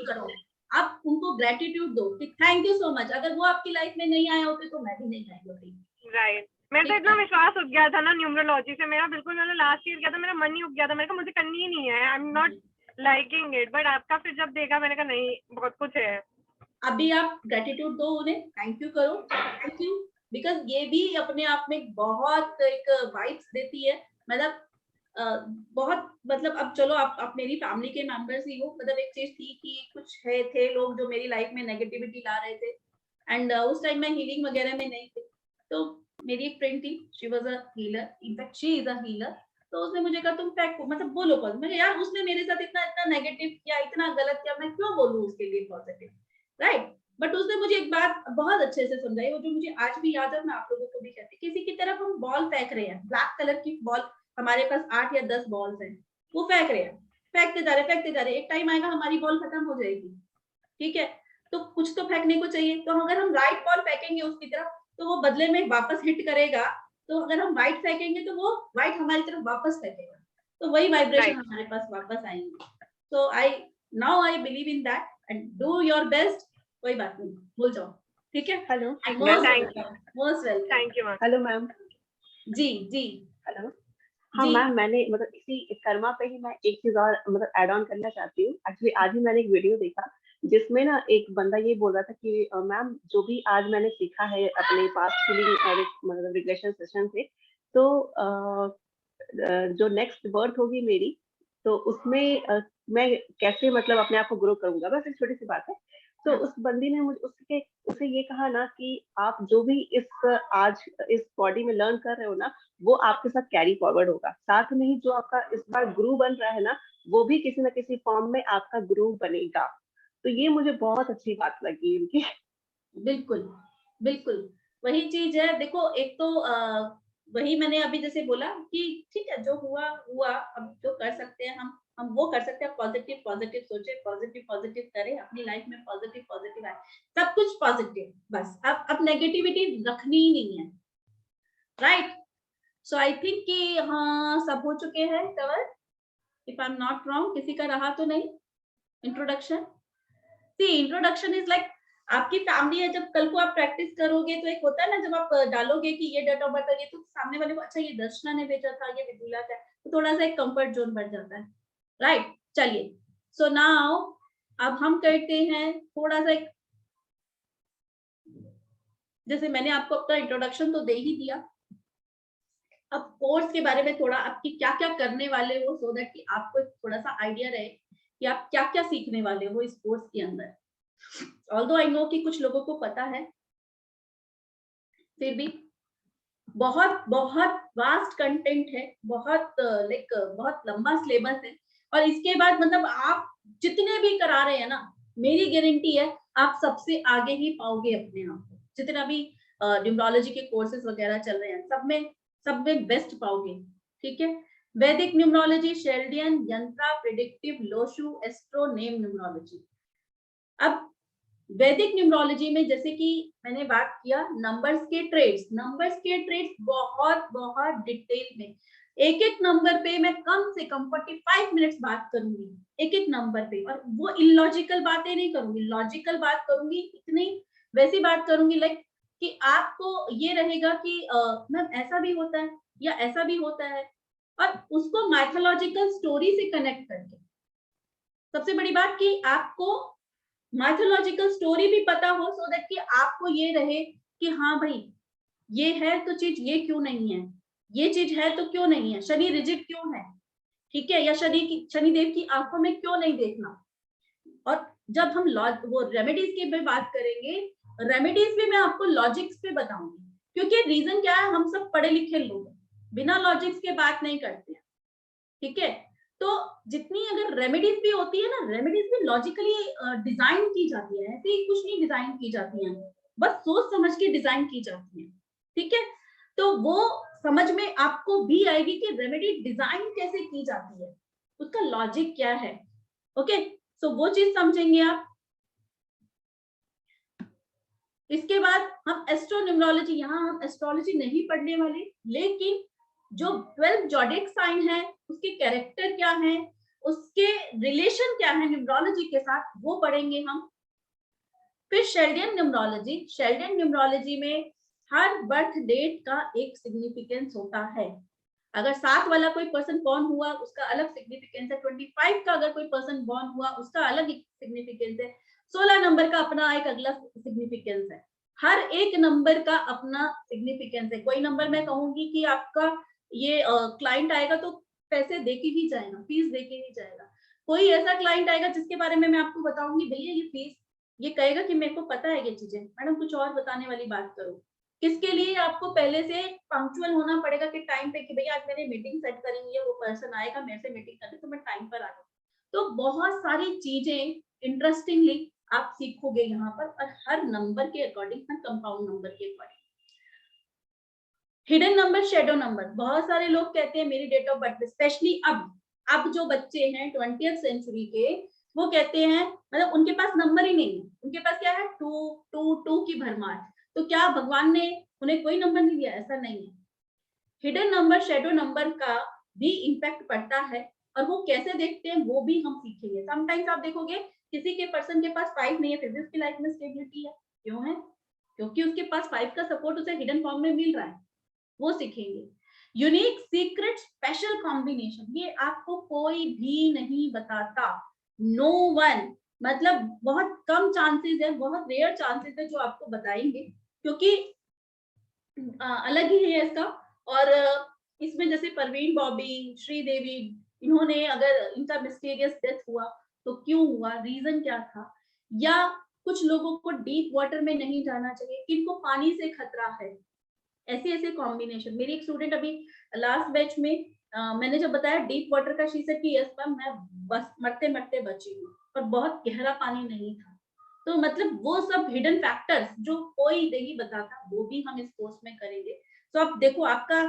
आप उनको ग्रेटिट्यूड दो कि थैंक यू सो मच, अगर वो आपकी लाइफ में नहीं आए होते तो मैं भी नहीं आई होती। राइट, मेरा तो इतना विश्वास उठ गया था ना न्यूमरोलॉजी से, मेरा बिल्कुल, मैंने लास्ट ईयर किया था, मेरा मन ही उठ गया था, मैंने कहा मुझे करनी ही नहीं है, आई am not liking it, but आपका फिर जब देखा मैंने कहा नहीं, बहुत कुछ है। अभी आप ग्रेटिट्यूड दो उन्हें, थैंक यू करो, थैंक यू, बिकॉज ये भी अपने आप में बहुत एक वाइब्स देती है, मतलब बहुत, मतलब अब चलो आप मेरी फैमिली के मेंबर्स ही हो, मतलब एक चीज थी कि कुछ थे लोग जो मेरी लाइफ में नेगेटिविटी ला रहे थे, एंड उस टाइम मैं हीलिंग वगैरह में नहीं थी, तो मेरी एक फ्रेंड थी, she was a healer, in fact she is a healer, तो उसने मुझे कहा तुम फेंको, मतलब बोलो पॉजिटिव। मैंने यार उसने मेरे साथ इतना नेगेटिव किया, इतना गलत किया, मैं क्यों बोलूं उसके लिए पॉजिटिव, राइट? बट उसने मुझे एक बात बहुत अच्छे से समझाई, वो जो मुझे आज भी याद है, मैं आप लोगों को भी कहती, किसी की तरफ हम बॉल फेंक रहे हैं, ब्लैक कलर की बॉल, हमारे पास 8 या 10 बॉल्स हैं, वो फेंक रहे हैं, फेंकते जा रहे, एक टाइम आएगा हमारी बॉल खत्म हो जाएगी, ठीक है, तो कुछ तो फेंकने को चाहिए, तो अगर हम राइट बॉल फेंकेंगे उसकी तरफ तो वो बदले में वापस हिट करेगा, तो अगर हम वाइट फेंकेंगे तो वो वाइट हमारी तरफ वापस फेंकेगा, तो वही वाइब्रेशन हमारे पास वापस आएंगे। तो I believe in that and do your best, कोई बात नहीं, भूल जाओ, ठीक है? Hello, most welcome, thank you ma'am. Hello ma'am, जी हेलो, हाँ मैम, मैंने मतलब इसी कर्मा पे ही मैं एक चीज और मतलब ऐड ऑन करना चाहती हूँ। एक्चुअली आज ही मैंने एक वीडियो देखा जिसमें ना एक बंदा ये बोल रहा था कि मैम जो भी आज मैंने सीखा है अपने पास्ट हीलिंग और मतलब रिग्रेशन सेशन से, तो जो नेक्स्ट बर्थ होगी मेरी, तो उसमें मैं कैसे मतलब अपने आप को ग्रो करूंगा, बस एक छोटी सी बात है। तो उस बंदी ने मुझे उसके उसे ये कहा ना कि आप जो भी आज इस बॉडी में लर्न कर रहे हो ना, वो आपके साथ कैरी फॉरवर्ड होगा। साथ में ही जो आपका इस बार गुरु बन रहा है ना, वो भी किसी ना किसी फॉर्म में आपका गुरु बनेगा। तो ये मुझे बहुत अच्छी बात लगी इनकी। बिल्कुल बिल्कुल वही चीज है। देखो एक तो वही मैंने अभी जैसे बोला कि ठीक है जो हुआ हुआ, अब जो कर सकते हैं हम वो कर सकते हैं। पॉजिटिव पॉजिटिव सोचे, पॉजिटिव पॉजिटिव करें, अपनी लाइफ में पॉजिटिव पॉजिटिव आए, सब कुछ पॉजिटिव। बस अब नेगेटिविटी रखनी ही नहीं है, राइट। सो आई थिंक कि हाँ सब हो चुके हैं cover, if I am not wrong. किसी का रहा तो नहीं introduction? See introduction is like आपकी फैमिली है। जब कल को आप प्रैक्टिस करोगे तो एक होता है ना, जब आप डालोगे कि ये डेट ऑफ बर्थ है, तो सामने वाले को अच्छा ये दर्शना ने भेजा था, ये विदुला का, तो थोड़ा सा एक कंफर्ट जोन बढ़ जाता है, राइट। चलिए सो नाउ अब हम करते हैं थोड़ा सा एक, जैसे मैंने आपको अपना इंट्रोडक्शन तो दे ही दिया, अब कोर्स के बारे में थोड़ा आपकी क्या क्या करने वाले हो, सो दैट कि आपको थोड़ा सा आइडिया रहे कि आप क्या क्या सीखने वाले हो इस कोर्स के अंदर। ऑल्दो आई नो कि कुछ लोगों को पता है, फिर भी बहुत बहुत वास्ट कंटेंट है, बहुत बहुत लंबा सिलेबस है। और इसके बाद मतलब आप जितने भी करा रहे हैं ना, मेरी गारंटी है आप सबसे आगे ही पाओगे अपने आप को। जितना भी न्यूमरोलॉजी के कोर्सेज वगैरह चल रहे हैं, सब में बेस्ट पाओगे, ठीक है। वैदिक न्यूमरोलॉजी, शेल्डियन, यंत्रा, predictive, Lo Shu, astro, name numerology. अब वैदिक न्यूमरोलॉजी में जैसे कि मैंने बात किया नंबर्स के ट्रेड्स बहुत बहुत डिटेल में, एक एक नंबर पे मैं कम से कम 45 मिनट्स बात करूंगी, एक एक नंबर पे। और वो इलॉजिकल बातें नहीं करूंगी, लॉजिकल बात करूंगी, इतनी वैसी बात करूंगी लाइक कि आपको ये रहेगा कि मैम ऐसा भी होता है या ऐसा भी होता है, और उसको माइथोलॉजिकल स्टोरी से कनेक्ट करके। सबसे बड़ी बात कि आपको माइथोलॉजिकल स्टोरी भी पता हो, सो दैट कि आपको ये रहे कि हाँ भाई ये है तो चीज ये क्यों नहीं है, ये चीज है तो क्यों नहीं है, शनि रिजिड क्यों है, ठीक है, या शनिदेव की आंखों में क्यों नहीं देखना। और जब हम वो रेमेडीज की भी बात करेंगे, रेमेडीज भी मैं आपको लॉजिक्स पे बताऊंगी, क्योंकि रीजन क्या है, हम सब पढ़े लिखे लोग बिना लॉजिक्स के बात नहीं करते हैं, ठीक है। तो जितनी अगर रेमेडीज भी होती है ना, रेमेडीज भी लॉजिकली डिजाइन की जाती है, ऐसे ही कुछ नहीं डिजाइन की जाती है, बस सोच समझ के डिजाइन की जाती है, ठीक है। तो वो समझ में आपको भी आएगी कि रेमेडी डिजाइन कैसे की जाती है, उसका लॉजिक क्या है, ओके। सो वो चीज समझेंगे आप। इसके बाद हम एस्ट्रोन्यूमरोलॉजी, यहाँ हम एस्ट्रोलॉजी नहीं पढ़ने वाले, लेकिन जो 12 जोडिक साइन है उसके कैरेक्टर क्या है, उसके रिलेशन क्या है न्यूमरोलॉजी के साथ, वो पढ़ेंगे हम। फिर शेल्डियन न्यूमरोलॉजी में हर बर्थ डेट का एक सिग्निफिकेंस होता है। अगर 7 वाला कोई पर्सन बॉर्न हुआ उसका अलग सिग्निफिकेंस है, 25 का अगर कोई पर्सन बॉर्न हुआ उसका अलग सिग्निफिकेंस है, 16 नंबर का अपना एक अगला सिग्निफिकेंस है, हर एक नंबर का अपना सिग्निफिकेंस है। कोई नंबर मैं कहूंगी कि आपका ये क्लाइंट आएगा तो पैसे देके ही जाएगा, फीस देके ही जाएगा। कोई ऐसा क्लाइंट आएगा जिसके बारे में मैं आपको बताऊंगी भैया ये फीस, ये कहेगा कि मेरे को पता है ये चीजें, मैडम कुछ और बताने वाली बात करो। किसके लिए आपको पहले से पंक्चुअल होना पड़ेगा कि टाइम पे, कि भैया आज मैंने मीटिंग सेट करेंगी है, वो पर्सन आएगा मेरे से मीटिंग करने, तो मैं टाइम पर आ जाऊँ। तो बहुत सारी चीजें इंटरेस्टिंगली आप सीखोगे यहाँ पर, और हर नंबर के अकॉर्डिंग, हर कंपाउंड नंबर के according. Hidden number, shadow number, बहुत सारे लोग कहते हैं मेरी डेट ऑफ बर्थ, स्पेशली अब जो बच्चे हैं 20th सेंचुरी के, वो कहते हैं मतलब उनके पास नंबर ही नहीं है, उनके पास क्या है 2 की भरमार। तो क्या भगवान ने उन्हें कोई नंबर नहीं दिया? ऐसा नहीं है। हिडन नंबर, शेडो नंबर का भी इम्पैक्ट पड़ता है, और वो कैसे देखते हैं वो भी हम सीखेंगे। समटाइम्स आप देखोगे किसी के पर्सन के पास 5 नहीं है, फिर भी उसकी लाइफ में स्टेबिलिटी है। क्यों है? क्योंकि उसके पास 5 का सपोर्ट उसे हिडन फॉर्म में मिल रहा है, वो सीखेंगे। यूनिक, सीक्रेट, स्पेशल कॉम्बिनेशन, ये आपको कोई भी नहीं बताता, नो वन, मतलब बहुत कम चांसेस है, बहुत रेयर चांसेस है जो आपको बताएंगे, क्योंकि अलग ही है इसका। और इसमें जैसे परवीन बॉबी, श्रीदेवी, इन्होंने अगर इनका मिस्टीरियस डेथ हुआ तो क्यों हुआ, रीजन क्या था, या कुछ लोगों को डीप वाटर में नहीं जाना चाहिए, किनको पानी से खतरा है, ऐसे ऐसे कॉम्बिनेशन। मेरी एक स्टूडेंट अभी लास्ट बैच में मैंने जब बताया डीप वाटर का, शी सेड कि यस मैम मैं बस मरते मरते बची हूँ, और बहुत गहरा पानी नहीं था। तो मतलब वो सब हिडन फैक्टर्स जो कोई नहीं बताता, वो भी हम इस कोर्स में करेंगे। तो आप देखो आपका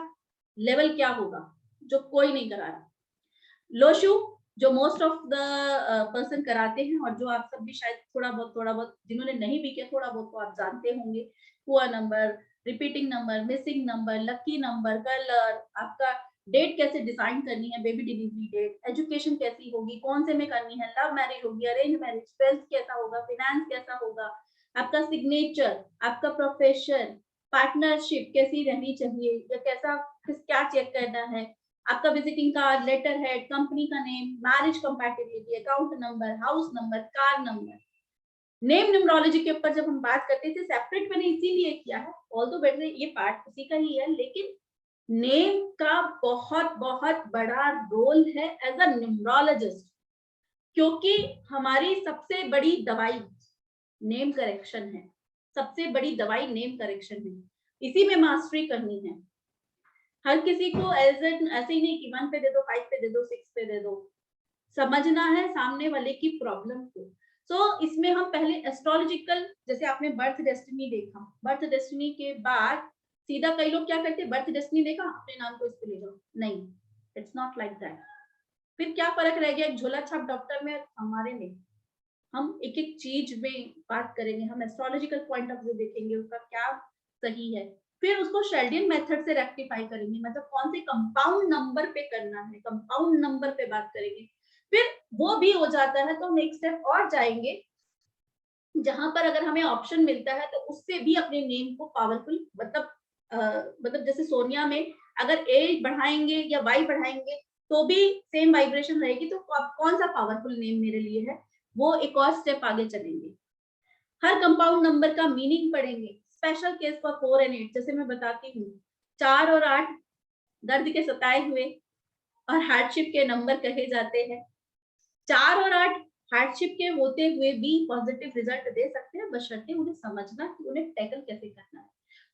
लेवल क्या होगा जो कोई नहीं करा रहा। लोशु जो मोस्ट ऑफ द पर्सन कराते हैं, और जो आप सब भी शायद थोड़ा बहुत जिन्होंने नहीं भी किया थोड़ा बहुत तो आप जानते होंगे। Poor number, repeating number, missing number, lucky number, colour, आपका डेट कैसे डिसाइड करनी है, बेबी डिलीवरी डेट, एजुकेशन कैसी होगी, कौन से में करनी है, लव मैरिज होगी, अरेंज मैरिज, वेल्थ कैसा होगा, फाइनेंस कैसा होगा, आपका सिग्नेचर, आपका प्रोफेशन, पार्टनरशिप कैसी रहनी चाहिए, या कैसा क्या चेक करना है, आपका visiting card, letterhead, company का name, marriage compatibility, account number, house number, car number. Name numerology के ऊपर जब हम बात करते थे, सेपरेट मैंने इसीलिए किया है, ऑल्दो बेटर ये पार्ट उसी का ही है, लेकिन नेम का बहुत बहुत बड़ा रोल है एज अ न्यूमरोलॉजिस्ट, क्योंकि हमारी सबसे बड़ी दवाई नेम करेक्शन है। सबसे बड़ी दवाई नेम करेक्शन है, इसी में मास्टरी करनी है। हर किसी को ऐसे ही नहीं कि 1 पे दे दो, 5 पे दे दो, 6 पे दे दो, समझना है सामने वाले की प्रॉब्लम को। तो इसमें हम पहले एस्ट्रोलॉजिकल, जैसे आपने बर्थ डेस्टिनी देखा, बर्थ डेस्टिनी के बाद सीधा कई लोग क्या करते हैं, बर्थ डेस्टिनी देखा अपने नाम को इस पे ले जाओ, नहीं, इट्स नॉट लाइक दैट। फिर क्या फर्क रह गया एक झोला छाप डॉक्टर में हमारे में। हम एक एक चीज में बात करेंगे, हम एस्ट्रोलॉजिकल पॉइंट ऑफ व्यू देखेंगे उसका क्या सही है, फिर उसको शेल्डियन मेथड से रेक्टिफाई करेंगे, मतलब कौन से कंपाउंड नंबर पे करना है, कंपाउंड नंबर पे बात करेंगे। फिर वो भी हो जाता है तो हम एक स्टेप और जाएंगे, जहां पर अगर हमें ऑप्शन मिलता है तो उससे भी अपने नेम को पावरफुल, मतलब जैसे सोनिया में अगर ए बढ़ाएंगे या वाई बढ़ाएंगे तो भी सेम वाइब्रेशन रहेगी, तो कौन सा पावरफुल नेम मेरे लिए है, वो एक और स्टेप आगे चलेंगे। हर कंपाउंड नंबर का मीनिंग पढ़ेंगे। स्पेशल केस फॉर 4 and 8, जैसे मैं बताती हूँ 4 और 8 दर्द के सताए हुए और हार्डशिप के नंबर कहे जाते हैं। 4 और 8 हार्डशिप के होते हुए भी पॉजिटिव रिजल्ट दे सकते हैं, बशर्ते उन्हें समझना कि उन्हें टैकल कैसे करना है।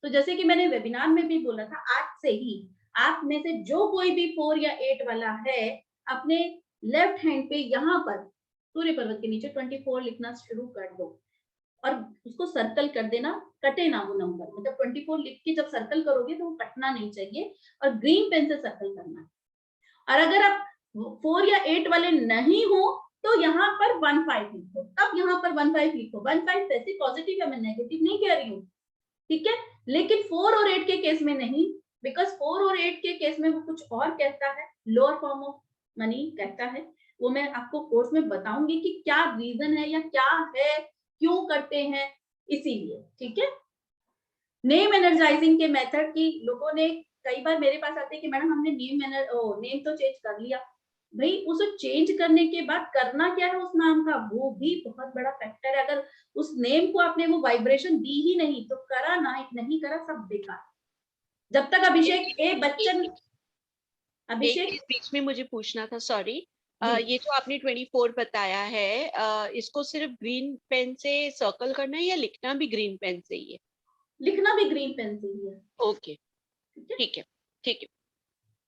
तो जैसे कि मैंने वेबिनार में भी बोला था, आज से ही आप में से जो कोई भी 4 या 8 वाला है, अपने लेफ्ट हैंड पे यहाँ पर सूर्य पर्वत के नीचे 24 लिखना शुरू कर दो और उसको सर्कल कर देना, कटे ना वो नंबर, मतलब 24 लिख के जब सर्कल करोगे तो वो कटना नहीं चाहिए, और ग्रीन पेन से सर्कल करना है। और अगर आप 4 या 8 वाले नहीं हो तो यहाँ पर 15 लिखो, तब यहाँ पर 15 लिखो। 15 वैसे पॉजिटिव है, मैं नेगेटिव नहीं कह रही हूँ, ठीक है, लेकिन 4 और 8 के केस में नहीं, बिकॉज 4 और 8 के केस में वो कुछ और कहता है, लोअर फॉर्म ऑफ मनी कहता है। वो मैं आपको कोर्स में बताऊंगी कि क्या रीजन है या क्या है, क्यों करते हैं, इसीलिए, ठीक है। नेम एनर्जाइजिंग के मेथड की लोगों ने कई बार मेरे पास आते हैं कि मैडम हमने नेम तो चेंज कर लिया। भाई उसे चेंज करने के बाद करना क्या है उस नाम का, वो भी बहुत बड़ा फैक्टर है। अगर उस नेम को आपने वो वाइब्रेशन दी ही नहीं तो करा ना नहीं करा सब बेकार। जब तक अभिषेक ए बच्चन, अभिषेक बीच में मुझे पूछना था, सॉरी, ये जो आपने 24 बताया है, इसको सिर्फ ग्रीन पेन से सर्कल करना है या लिखना भी ग्रीन पेन से ही है? लिखना भी ग्रीन पेन से ही है। ओके, ठीक है, ठीक है।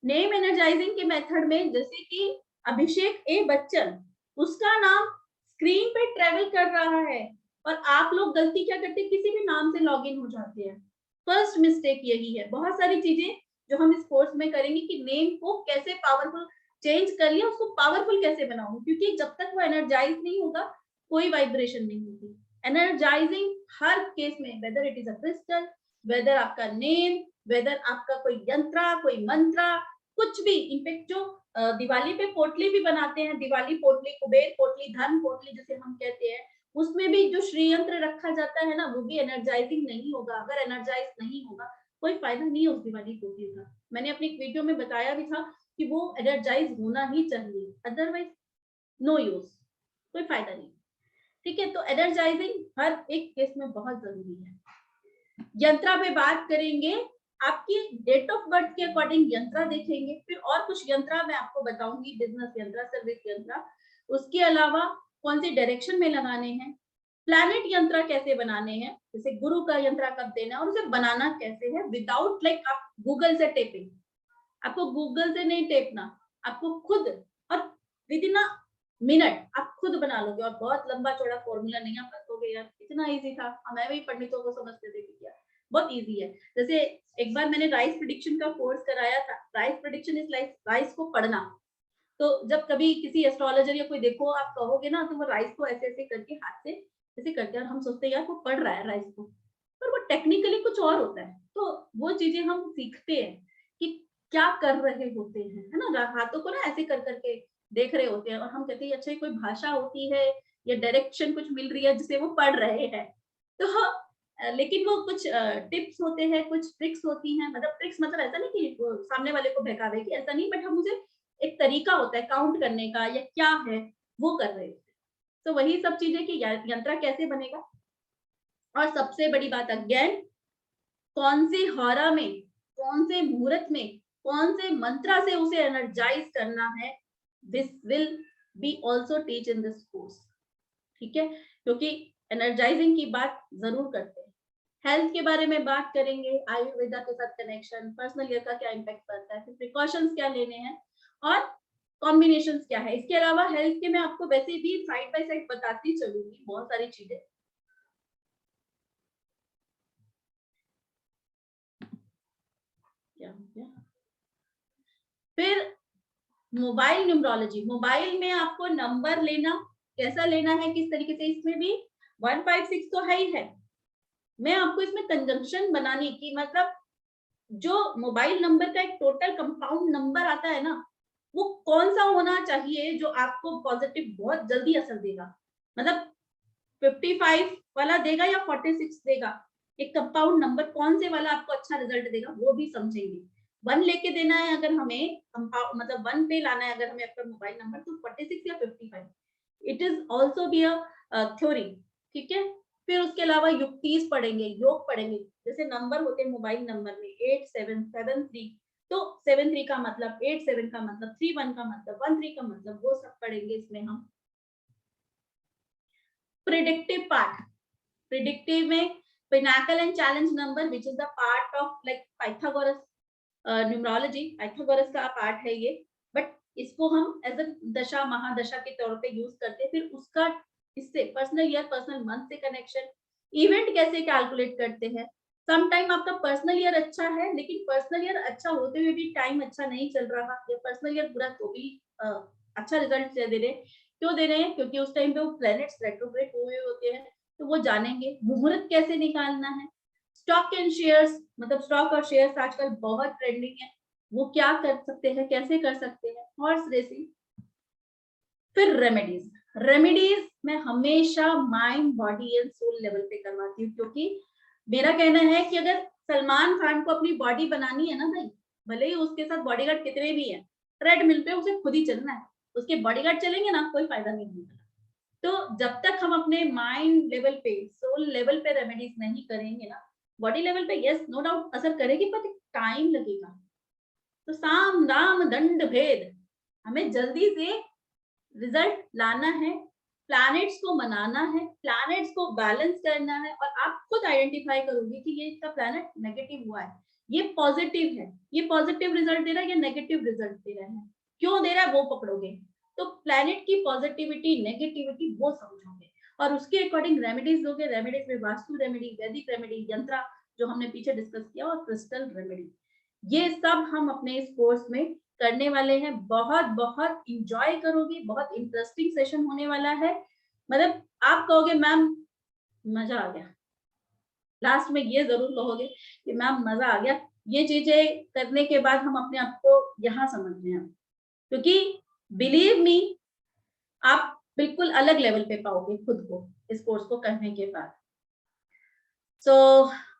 नेम एनर्जाइजिंग के मेथड में जैसे कि अभिषेक ए बच्चन, उसका नाम स्क्रीन पे ट्रेवल कर रहा है और आप लोग गलती क्या करते हैं, किसी भी नाम से लॉगिन हो जाते हैं। फर्स्ट मिस्टेक यही है। बहुत सारी चीजें जो हम इस कोर्स में करेंगे कि नेम को कैसे पावरफुल चेंज कर लिया, उसको पावरफुल कैसे बनाऊं, क्योंकि जब तक वो एनर्जाइज नहीं होगा कोई वाइब्रेशन नहीं होगी। एनर्जाइजिंग हर केस में, whether it is a crystal, whether आपका नेम, वेदर आपका कोई यंत्रा, कोई मंत्रा, कुछ भी। इनफेक्ट जो दिवाली पे पोटली भी बनाते हैं, दिवाली पोटली, कुबेर पोटली, धन पोटली जिसे हम कहते हैं, उसमें भी जो श्री यंत्र रखा जाता है ना, वो भी एनर्जाइजिंग नहीं होगा। अगर एनर्जाइज नहीं होगा कोई फायदा नहीं है उस दिवाली पोटली का। मैंने अपनी एक वीडियो में बताया भी था कि वो एनर्जाइज होना ही चाहिए, अदरवाइज नो यूज, कोई फायदा नहीं, ठीक है। तो एनर्जाइजिंग हर एक केस में बहुत जरूरी है। यंत्रा पे बात करेंगे, आपकी डेट ऑफ बर्थ के अकॉर्डिंग यंत्रा देखेंगे, फिर और कुछ यंत्रा मैं आपको बताऊंगी, बिजनेस यंत्रा, सर्विस यंत्रा। उसके अलावा कौन सी डायरेक्शन में लगाने हैं, प्लैनेट यंत्र कैसे बनाने हैं, जैसे गुरु का यंत्र कब देना है और उसे बनाना कैसे है विदाउट लाइक आप गूगल से टेपिंग, आपको गूगल से नहीं टेपना, आपको खुद और विद इन अ मिनट आप खुद बना लोगे और बहुत लंबा चौड़ा फॉर्मूला नहीं आप रखोगे यार, इतना इजी था, हमें भी पंडितों को समझते थे कि क्या बहुत इजी है। जैसे एक बार मैंने राइस प्रेडिक्शन का कोर्स कराया था, rice prediction is like rice को पढ़ना। तो जब कभी किसी एस्ट्रोलॉजर या कोई देखो आप कहोगे ना, तो वो राइस को ऐसे ऐसे करके हाथ से ऐसे करते हैं और हम सोचते हैं यार वो पढ़ रहा है राइस को, पर वो टेक्निकली कुछ और होता है। तो वो चीजें हम सीखते हैं कि क्या कर रहे होते हैं, है ना, हाथों को ना ऐसे कर करके देख रहे होते हैं और हम कहते हैं अच्छा ये कोई भाषा होती है या डायरेक्शन कुछ मिल रही है जिसे वो पढ़ रहे हैं। तो लेकिन वो कुछ टिप्स होते हैं, कुछ ट्रिक्स होती हैं, मतलब ट्रिक्स मतलब ऐसा नहीं कि वो सामने वाले को बहकावे की, ऐसा नहीं, बट हम मुझे एक तरीका होता है काउंट करने का या क्या है वो कर रहे होते हैं। तो वही सब चीजें कि यंत्र कैसे बनेगा। और सबसे बड़ी बात अगेन, कौन से हौरा में, कौन से मुहूर्त में, कौन से मंत्र से उसे एनर्जाइज करना है, this will be also teach in this course, ठीक है, क्योंकि एनर्जाइजिंग की बात जरूर करते हैं। हेल्थ के बारे में बात करेंगे, आयुर्वेदा के साथ कनेक्शन, पर्सनल ईयर का क्या इम्पैक्ट पड़ता है, फिर प्रिकॉशंस क्या लेने हैं और कॉम्बिनेशंस क्या है। इसके अलावा हेल्थ के मैं आपको वैसे भी साइड बाय साइड बताती चलूंगी बहुत सारी चीजें। क्या हो गया, फिर मोबाइल न्यूमरोलॉजी, मोबाइल में आपको नंबर लेना कैसा लेना है, किस तरीके से, इसमें भी 156 तो है ही है। मैं आपको इसमें कंजंक्शन बनाने की, मतलब जो मोबाइल नंबर का एक टोटल कंपाउंड नंबर आता है ना, वो कौन सा होना चाहिए जो आपको पॉजिटिव बहुत जल्दी असर देगा, मतलब 55 वाला देगा या 46 देगा, एक कंपाउंड नंबर कौन से वाला आपको अच्छा रिजल्ट देगा वो भी समझेंगे। 1 लेके देना है अगर हमें, मतलब 1 पे लाना है अगर हमें आपका मोबाइल नंबर, तो 46 या 55, it is also be a theory, ठीक है। फिर उसके अलावा युक्तिस पढ़ेंगे, योग पढ़ेंगे, जैसे नंबर होते हैं मोबाइल नंबर में 8773, तो 73 का मतलब 87 का मतलब 31 का मतलब 13 का मतलब, वो सब पढ़ेंगे इसमें हम। प्रिडिक्टिव पार्ट, प्रिडिक्टिव में Pinnacle and challenge number which is the part of like Pythagoras numerology, Pythagoras का पार्ट है ये, बट इसको हम एज अ दशा महादशा के तौर पे यूज करते हैं। फिर उसका इससे पर्सनल ईयर पर्सनल मंथ से कनेक्शन, इवेंट कैसे कैलकुलेट करते हैं। सम टाइम आपका पर्सनल ईयर अच्छा है लेकिन पर्सनल ईयर अच्छा होते हुए भी टाइम अच्छा नहीं चल रहा, या पर्सनल ईयर पूरा तो भी अच्छा रिजल्ट दे रहे, क्यों दे रहे हैं, क्योंकि उस टाइम पे वो प्लैनेट्स रेट्रोग्रेड हुए होते हैं, तो वो जानेंगे। मुहूर्त कैसे निकालना है, स्टॉक एंड शेयर्स, मतलब स्टॉक और शेयर्स आजकल बहुत ट्रेंडिंग है, वो क्या कर सकते हैं, कैसे कर सकते हैं, हॉर्स रेसिंग। फिर रेमेडीज, रेमेडीज मैं हमेशा mind body and soul level पे करवाती हूँ, क्योंकि मेरा कहना है कि अगर सलमान खान को अपनी बॉडी बनानी है ना भाई, भले ही उसके साथ बॉडीगार्ड कितने भी हैं, ट्रेडमिल पे उसे खुद ही चलना है, उसके बॉडीगार्ड चलेंगे ना कोई फायदा नहीं होगा। तो जब तक हम अपने माइंड लेवल पे सोल लेवल पे रेमेडीज नहीं करेंगे ना, बॉडी लेवल पे यस नो डाउट असर करेगी, पर टाइम लगेगा। तो साम दाम दंड भेद, हमें जल्दी से रिजल्ट लाना है, प्लैनेट्स को मनाना है, प्लैनेट्स को बैलेंस करना है, और आप खुद आइडेंटिफाई करोगे कि ये इसका प्लैनेट नेगेटिव हुआ है, ये पॉजिटिव है, ये पॉजिटिव रिजल्ट दे रहा है या नेगेटिव रिजल्ट दे रहा है, क्यों दे रहा है वो पकड़ोगे। तो प्लैनेट की पॉजिटिविटी नेगेटिविटी वो समझोगे और उसके अकॉर्डिंग रेमेडीज दोगे। रेमेडीज में वास्तु रेमेडी, वैदिक रेमेडी, यंत्र जो हमने पीछे डिस्कस किया, और क्रिस्टल रेमेडी, ये सब हम अपने इस कोर्स में करने वाले हैं। बहुत बहुत इंजॉय करोगे, बहुत इंटरेस्टिंग सेशन होने वाला है, मतलब आप कहोगे मैम मजा आ गया, लास्ट में ये जरूर कहोगे कि मैम मजा आ गया। ये चीजें करने के बाद हम अपने आप को यहाँ समझ रहे हैं, क्योंकि बिलीव मी आप बिल्कुल अलग लेवल पे पाओगे खुद को इस कोर्स को करने के बाद। सो